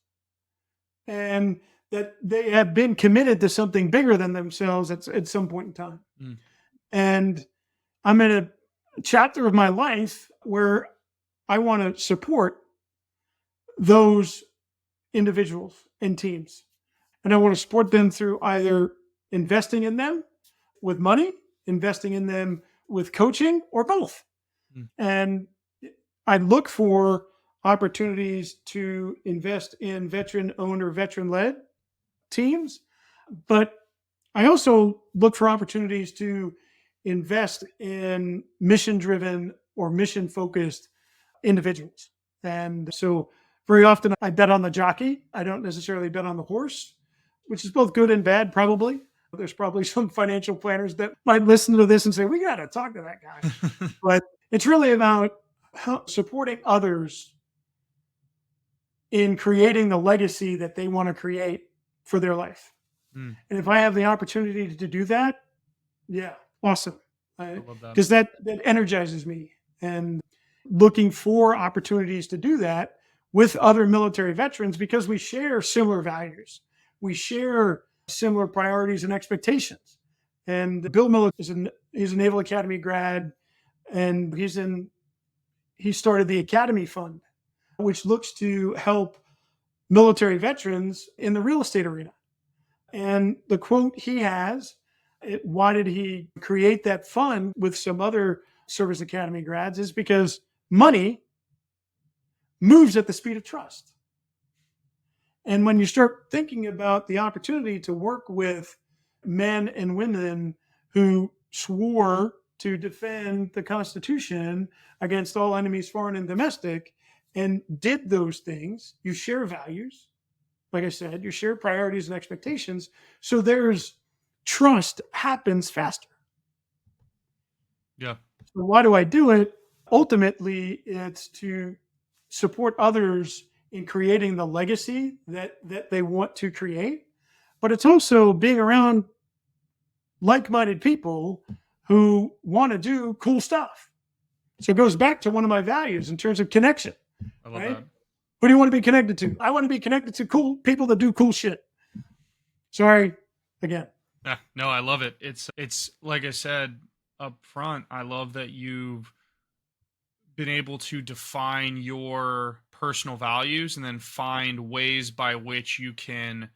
and that they have been committed to something bigger than themselves at some point in time. Mm. And I'm in a chapter of my life where I want to support those individuals and teams. And I want to support them through either investing in them with money, investing in them with coaching, or both. Mm. And I look for opportunities to invest in veteran-owned or veteran-led teams. But I also look for opportunities to invest in mission-driven or mission-focused individuals. And so Very often I bet on the jockey. I don't necessarily bet on the horse, which is both good and bad, probably. There's probably some financial planners that might listen to this and say, we got to talk to that guy. But it's really about supporting others in creating the legacy that they want to create for their life. Mm, And if I have the opportunity to do that, yeah, awesome. I love that. Because that energizes me. And looking for opportunities to do that with other military veterans because we share similar values. We share similar priorities and expectations. And Bill Miller he's a Naval Academy grad, and he started the Academy Fund, which looks to help military veterans in the real estate arena. And the quote he has, why did he create that fund with some other service academy grads, is because money moves at the speed of trust. And when you start thinking about the opportunity to work with men and women who swore to defend the Constitution against all enemies, foreign and domestic, and did those things, you share values. Like I said, you share priorities and expectations. So there's trust happens faster. Yeah. So why do I do it? Ultimately, it's to support others in creating the legacy that they want to create. But it's also being around like-minded people who want to do cool stuff. So it goes back to one of my values in terms of connection. I love Right? that. Who do you want to be connected to? I want to be connected to cool people that do cool shit. Sorry, again. Yeah, no, I love it. It's like I said up front, I love that you've been able to define your personal values and then find ways by which you can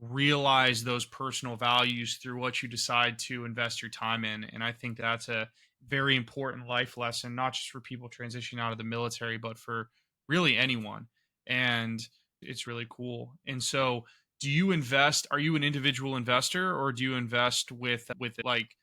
realize those personal values through what you decide to invest your time in. And I think that's a very important life lesson, not just for people transitioning out of the military, but for really anyone. And it's really cool. And so, do you invest? Are you an individual investor, or do you invest with like?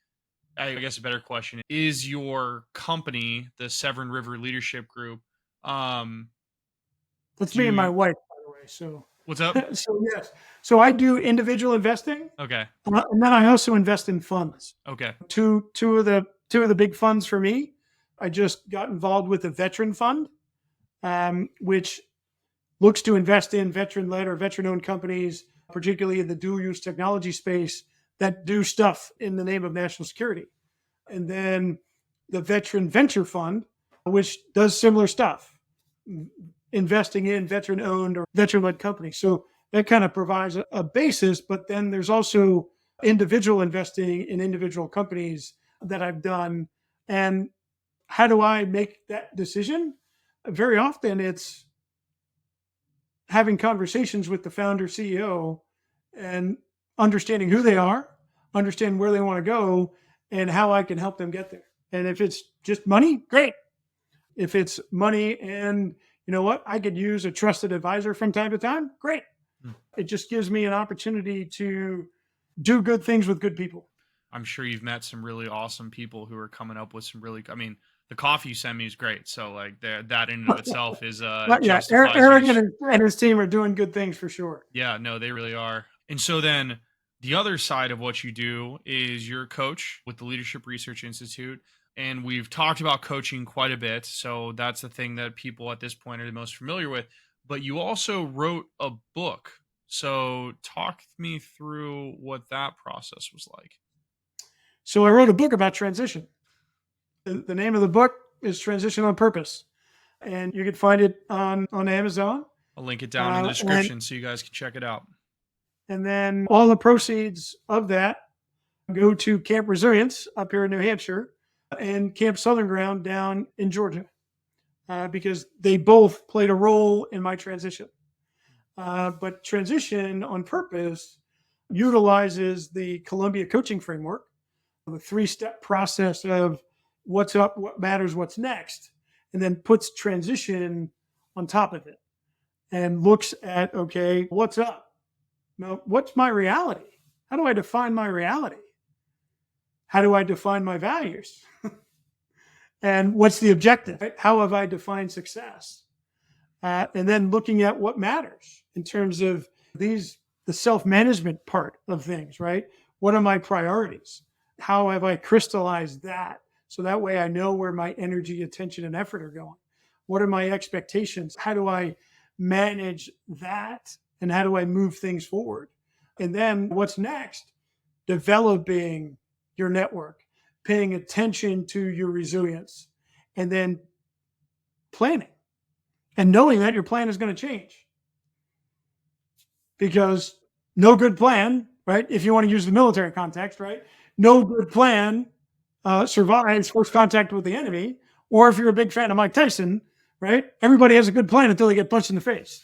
I guess a better question is: your company, the Severn River Leadership Group? That's Do me and my you, wife, by the way. So, what's up? so yes. So I do individual investing, Okay, and then I also invest in funds. okay, Two of the big funds for me. I just got involved with the Veteran Fund, which looks to invest in veteran-led or veteran-owned companies, particularly in the dual-use technology space, that do stuff in the name of national security. And then the Veteran Venture Fund, which does similar stuff, investing in veteran-owned or veteran-led companies. So that kind of provides a basis, but then there's also individual investing in individual companies that I've done. And how do I make that decision? Very often it's having conversations with the founder CEO and understanding who they are, understand where they want to go, and how I can help them get there. And if it's just money, great. If it's money and you know what, I could use a trusted advisor from time to time, great. It just gives me an opportunity to do good things with good people. I'm sure you've met some really awesome people who are coming up with some really. I mean, the coffee you sent me is great. So like that in and of itself is But yeah, justifies Eric you. and his team are doing good things for sure. Yeah, no, they really are. And so then the other side of what you do is you're a coach with the Leadership Research Institute. And we've talked about coaching quite a bit. So that's the thing that people at this point are the most familiar with. But you also wrote a book. So talk me through what that process was like. So I wrote a book about transition. The name of the book is Transition on Purpose. And you can find it on Amazon. I'll link it down in the description so you guys can check it out. And then all the proceeds of that go to Camp Resilience up here in New Hampshire and Camp Southern Ground down in Georgia, because they both played a role in my transition. But Transition on Purpose utilizes the Columbia coaching framework, the 3-step process of what's up, what matters, what's next, and then puts transition on top of it and looks at, okay, what's up? Now, what's my reality? How do I define my reality? How do I define my values? And what's the objective? How have I defined success? and then looking at what matters in terms of the self-management part of things, right? What are my priorities? How have I crystallized that? So that way I know where my energy, attention, and effort are going. What are my expectations? How do I manage that? And how do I move things forward? And then what's next? Developing your network, paying attention to your resilience, and then planning and knowing that your plan is going to change. Because no good plan, right? If you want to use the military context, right? No good plan survives first contact with the enemy. Or if you're a big fan of Mike Tyson, right? Everybody has a good plan until they get punched in the face.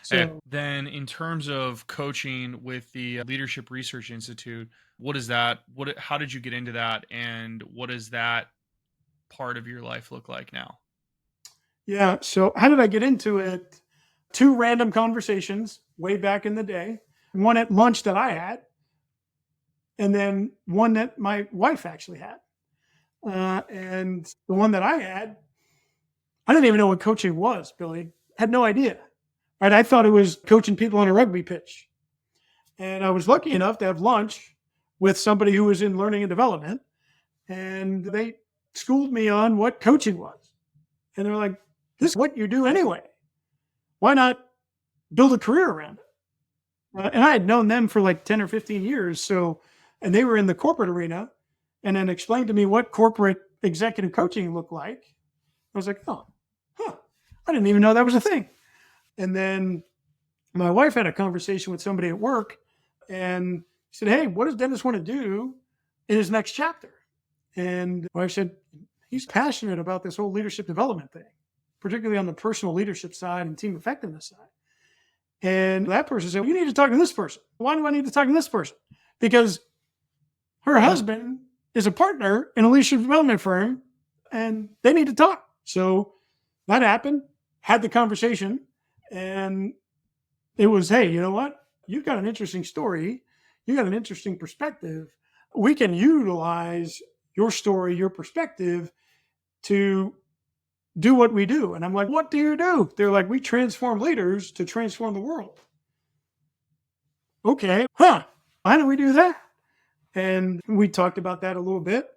So then in terms of coaching with the Leadership Research Institute, what is that? How did you get into that? And what does that part of your life look like now? Yeah. So how did I get into it? 2 random conversations way back in the day. One at lunch that I had, and then one that my wife actually had. And the one that I had, I didn't even know what coaching was, Billy. Had no idea. Right? I thought it was coaching people on a rugby pitch. And I was lucky enough to have lunch with somebody who was in learning and development. And they schooled me on what coaching was. And they're like, this is what you do anyway. Why not build a career around it? And I had known them for like 10 or 15 years. So, and they were in the corporate arena and then explained to me what corporate executive coaching looked like. I was like, oh, I didn't even know that was a thing. And then my wife had a conversation with somebody at work and said, hey, what does Dennis want to do in his next chapter? And my wife said, he's passionate about this whole leadership development thing, particularly on the personal leadership side and team effectiveness side. And that person said, well, you need to talk to this person. Why do I need to talk to this person? Because her husband is a partner in a leadership development firm and they need to talk. So that happened, had the conversation, and it was, hey, you know what? You've got an interesting story. You got an interesting perspective. We can utilize your story, your perspective to do what we do. And I'm like, what do you do? They're like, we transform leaders to transform the world. Okay, how do we do that? And we talked about that a little bit.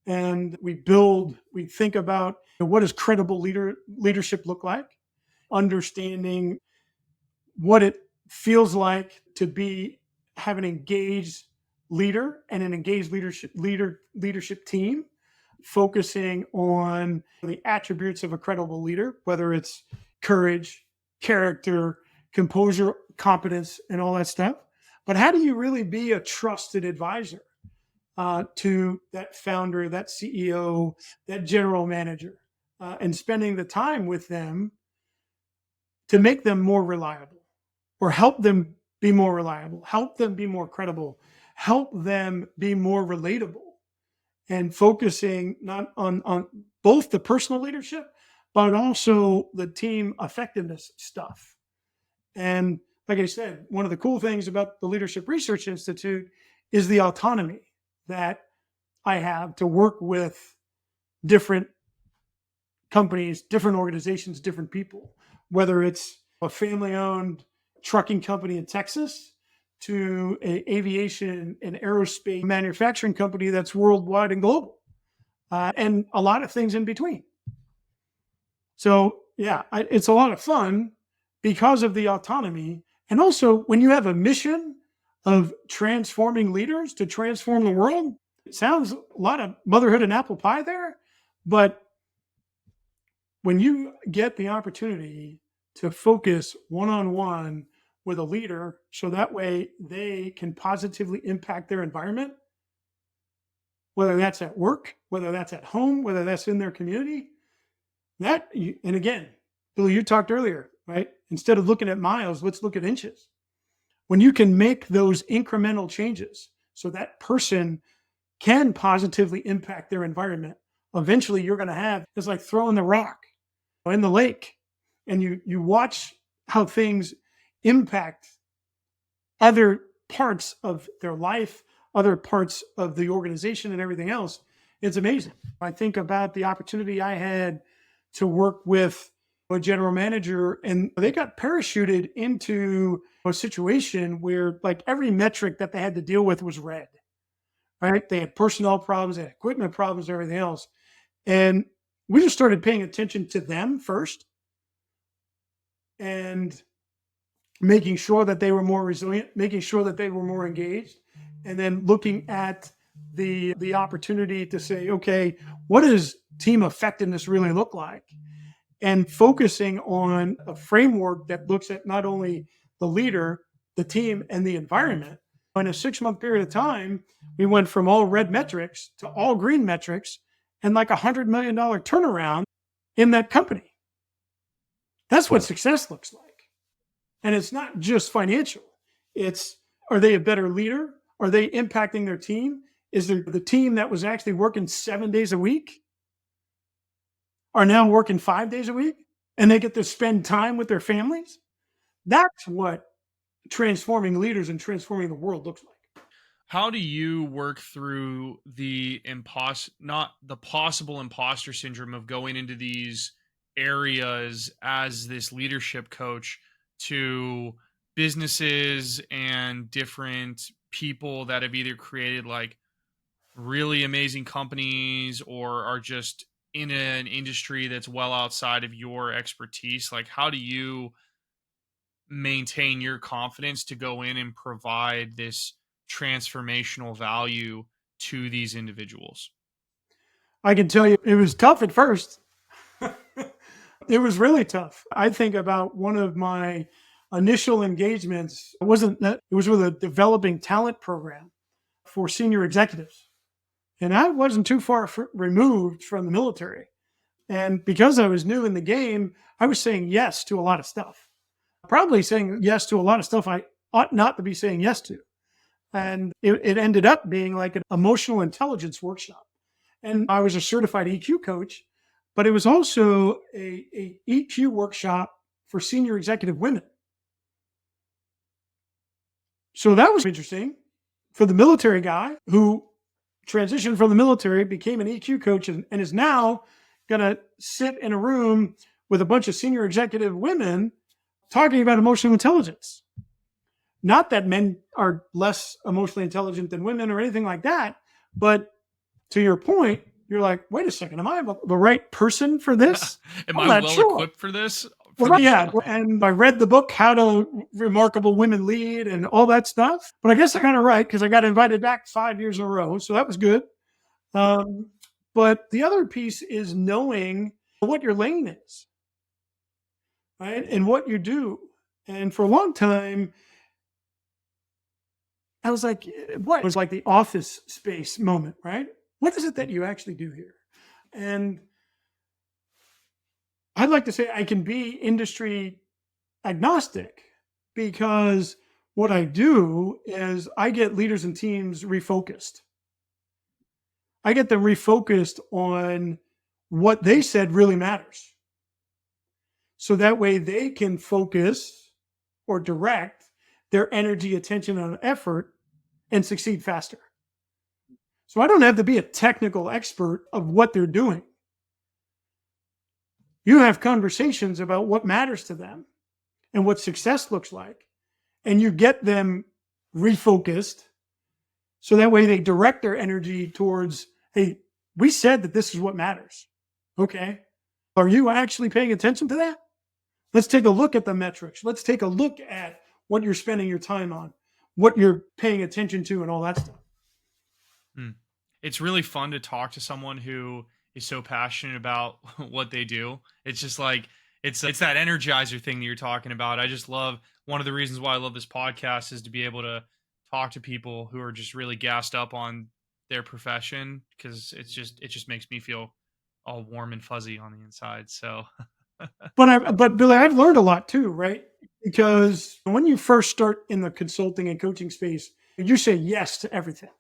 And we think about what does credible leadership look like? Understanding what it feels like to have an engaged leader and an engaged leadership team, focusing on the attributes of a credible leader, whether it's courage, character, composure, competence, and all that stuff. But how do you really be a trusted advisor to that founder, that CEO, that general manager, and spending the time with them to make them more reliable or help them be more reliable, help them be more credible, help them be more relatable, and focusing not on both the personal leadership, but also the team effectiveness stuff. And like I said, one of the cool things about the Leadership Research Institute is the autonomy that I have to work with different companies, different organizations, different people, whether it's a family-owned trucking company in Texas to an aviation and aerospace manufacturing company that's worldwide and global, and a lot of things in between. So yeah, it's a lot of fun because of the autonomy. And also when you have a mission of transforming leaders to transform the world, it sounds a lot of motherhood and apple pie there, but when you get the opportunity to focus one-on-one with a leader so that way they can positively impact their environment, whether that's at work, whether that's at home, whether that's in their community, and again, Billy, you talked earlier, right? Instead of looking at miles, let's look at inches. When you can make those incremental changes so that person can positively impact their environment, eventually you're going to have, it's like throwing the rock in the lake, and you watch how things impact other parts of their life, other parts of the organization and everything else. It's amazing. I think about the opportunity I had to work with a general manager, and they got parachuted into a situation where like every metric that they had to deal with was red, right? They had personnel problems, they had equipment problems, everything else. And we just started paying attention to them first and making sure that they were more resilient, making sure that they were more engaged, and then looking at the opportunity to say, okay, what does team effectiveness really look like? And focusing on a framework that looks at not only the leader, the team, and the environment. In a 6-month period of time, we went from all red metrics to all green metrics and like $100 million turnaround in that company. That's what success looks like. And it's not just financial. It's, are they a better leader? Are they impacting their team? Is there the team that was actually working 7 days a week are now working 5 days a week and they get to spend time with their families? That's what transforming leaders and transforming the world looks like. How do you work through the not the possible imposter syndrome of going into these areas as this leadership coach to businesses and different people that have either created like really amazing companies or are just in an industry that's well outside of your expertise? Like, how do you maintain your confidence to go in and provide this transformational value to these individuals? I can tell you it was tough at first. It was really tough. I think about one of my initial engagements. It was with a developing talent program for senior executives. And I wasn't too far removed from the military. And because I was new in the game, I was saying yes to a lot of stuff. Probably saying yes to a lot of stuff I ought not to be saying yes to. And it ended up being like an emotional intelligence workshop. And I was a certified EQ coach, but it was also a EQ workshop for senior executive women. So that was interesting for the military guy who transitioned from the military, became an EQ coach, and is now going to sit in a room with a bunch of senior executive women talking about emotional intelligence. Not that men are less emotionally intelligent than women or anything like that, but to your point, you're like, wait a second, am I the right person for this? Am I well equipped for this? Well, yeah, and I read the book, How to Remarkable Women Lead and all that stuff. But I guess I got it right because I got invited back 5 years in a row. So that was good. But the other piece is knowing what your lane is, right? And what you do. And for a long time, I was like, what? It was like the Office Space moment, right? What is it that you actually do here? And I'd like to say I can be industry agnostic because what I do is I get leaders and teams refocused. I get them refocused on what they said really matters. So that way they can focus or direct their energy, attention, and effort and succeed faster. So I don't have to be a technical expert of what they're doing. You have conversations about what matters to them and what success looks like, and you get them refocused so that way they direct their energy towards, hey, we said that this is what matters. Okay. Are you actually paying attention to that? Let's take a look at the metrics. Let's take a look at what you're spending your time on, what you're paying attention to, and all that stuff. It's really fun to talk to someone who is so passionate about what they do. It's just like, it's that energizer thing that you're talking about. I just love, one of the reasons why I love this podcast is to be able to talk to people who are just really gassed up on their profession, because it just makes me feel all warm and fuzzy on the inside. So but Billy, I've learned a lot too, right? Because when you first start in the consulting and coaching space, you say yes to everything.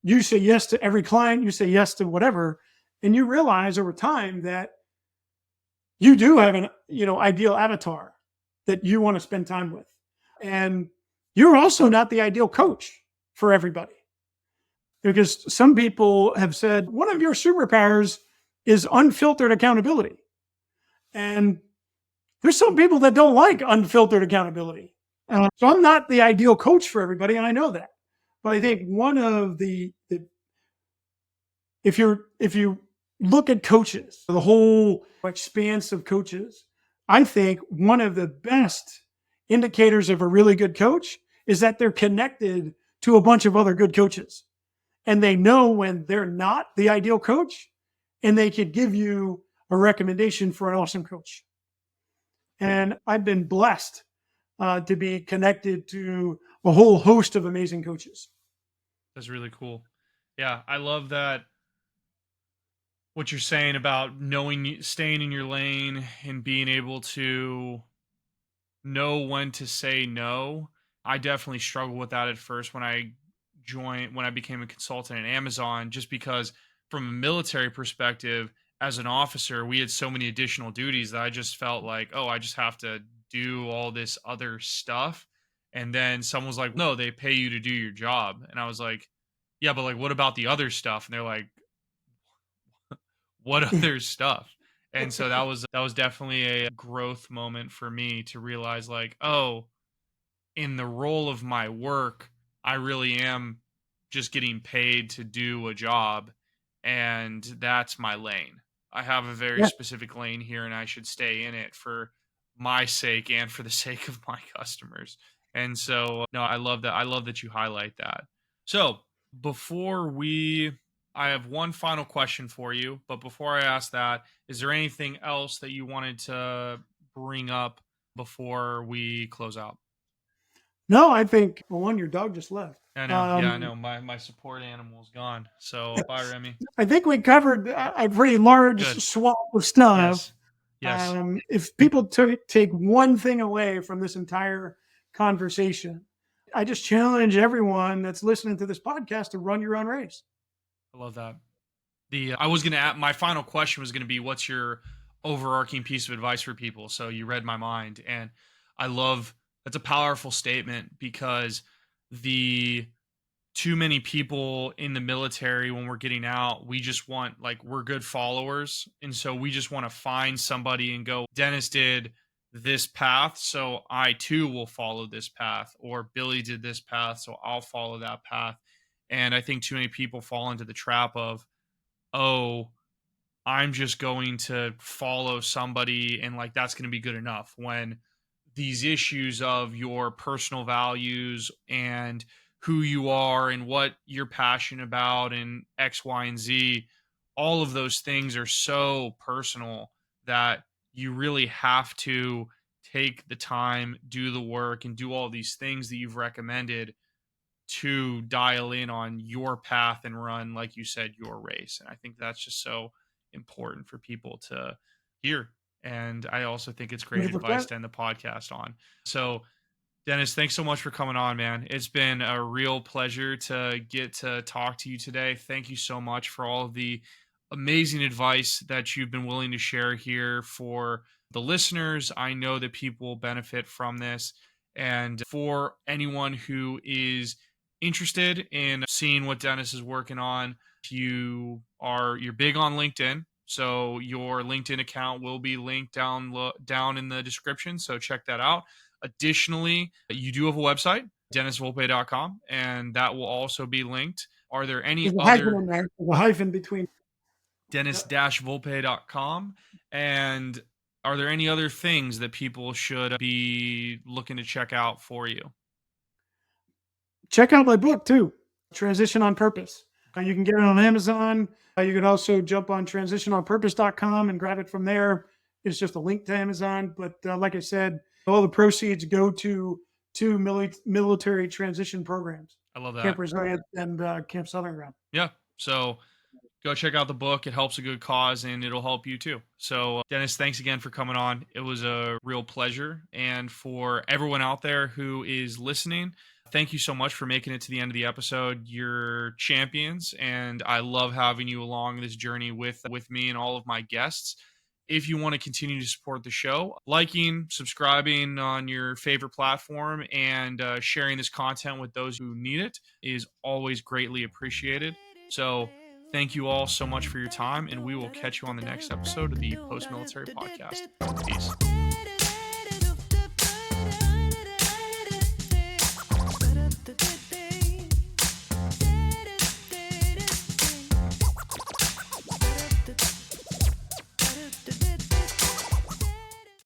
You say yes to every client, you say yes to whatever, and you realize over time that you do have an ideal avatar that you want to spend time with. And you're also not the ideal coach for everybody. Because some people have said one of your superpowers is unfiltered accountability. And There's some people that don't like unfiltered accountability. So I'm not the ideal coach for everybody, and I know that. But I think one of the if you look at coaches, the whole expanse of coaches, I think one of the best indicators of a really good coach is that they're connected to a bunch of other good coaches. And they know when they're not the ideal coach, and they could give you a recommendation for an awesome coach. And I've been blessed to be connected to a whole host of amazing coaches. That's really cool. Yeah, I love that what you're saying about knowing, staying in your lane and being able to know when to say no. I definitely struggled with that at first when I became a consultant at Amazon, just because from a military perspective, as an officer, we had so many additional duties that I just felt like, oh, I just have to do all this other stuff. And then someone was like, no, they pay you to do your job. And I was like, yeah, but like, what about the other stuff? And they're like, what other stuff? And so that was definitely a growth moment for me to realize like, oh, in the role of my work, I really am just getting paid to do a job, and that's my lane. I have a very Yeah. specific lane here, and I should stay in it for my sake and for the sake of my customers. And so, no, I love that. I love that you highlight that. So, before we, I have one final question for you, but before I ask that, is there anything else that you wanted to bring up before we close out? No, I think, well, one, your dog just left. I know. Yeah, I know. My support animal's gone. So bye, Remy. I think we covered a pretty large Good. swath of stuff. Yes. If people take one thing away from this entire conversation, I just challenge everyone that's listening to this podcast to run your own race. I love that. I was gonna add, my final question was gonna be, what's your overarching piece of advice for people? So you read my mind, and I love, that's a powerful statement, because the too many people in the military, when we're getting out, we just want, like, we're good followers, and so we just want to find somebody and go, Dennis did this path, so I too will follow this path, or Billy did this path, so I'll follow that path. And I think too many people fall into the trap of, oh, I'm just going to follow somebody and like that's going to be good enough, when these issues of your personal values and who you are and what you're passionate about and X, Y, and Z, all of those things are so personal that you really have to take the time, do the work, and do all these things that you've recommended to dial in on your path and run, like you said, your race. And I think that's just so important for people to hear. And I also think it's great advice 100%. to end the podcast on. So, Dennis, thanks so much for coming on, man. It's been a real pleasure to get to talk to you today. Thank you so much for all of the amazing advice that you've been willing to share here for the listeners. I know that people will benefit from this. And for anyone who is interested in seeing what Dennis is working on, you're big on LinkedIn. So your LinkedIn account will be linked down in the description. So check that out. Additionally, you do have a website, dennisvolpe.com, and that will also be linked. Are there any There's a hyphen other in there. There's a hyphen between. dennis-volpe.com? And are there any other things that people should be looking to check out for you? Check out my book too, Transition on Purpose. You can get it on Amazon. You can also jump on transitiononpurpose.com and grab it from there. It's just a link to Amazon. But like I said, all the proceeds go to two military transition programs, I love that. Camp Resilient and Camp Southern Ground. Yeah. So go check out the book. It helps a good cause, and it'll help you too. So, Dennis, thanks again for coming on. It was a real pleasure. And for everyone out there who is listening, thank you so much for making it to the end of the episode. You're champions, and I love having you along this journey with me and all of my guests. If you want to continue to support the show, liking, subscribing on your favorite platform, and sharing this content with those who need it is always greatly appreciated. So thank you all so much for your time, and we will catch you on the next episode of the Post Military Podcast. Peace.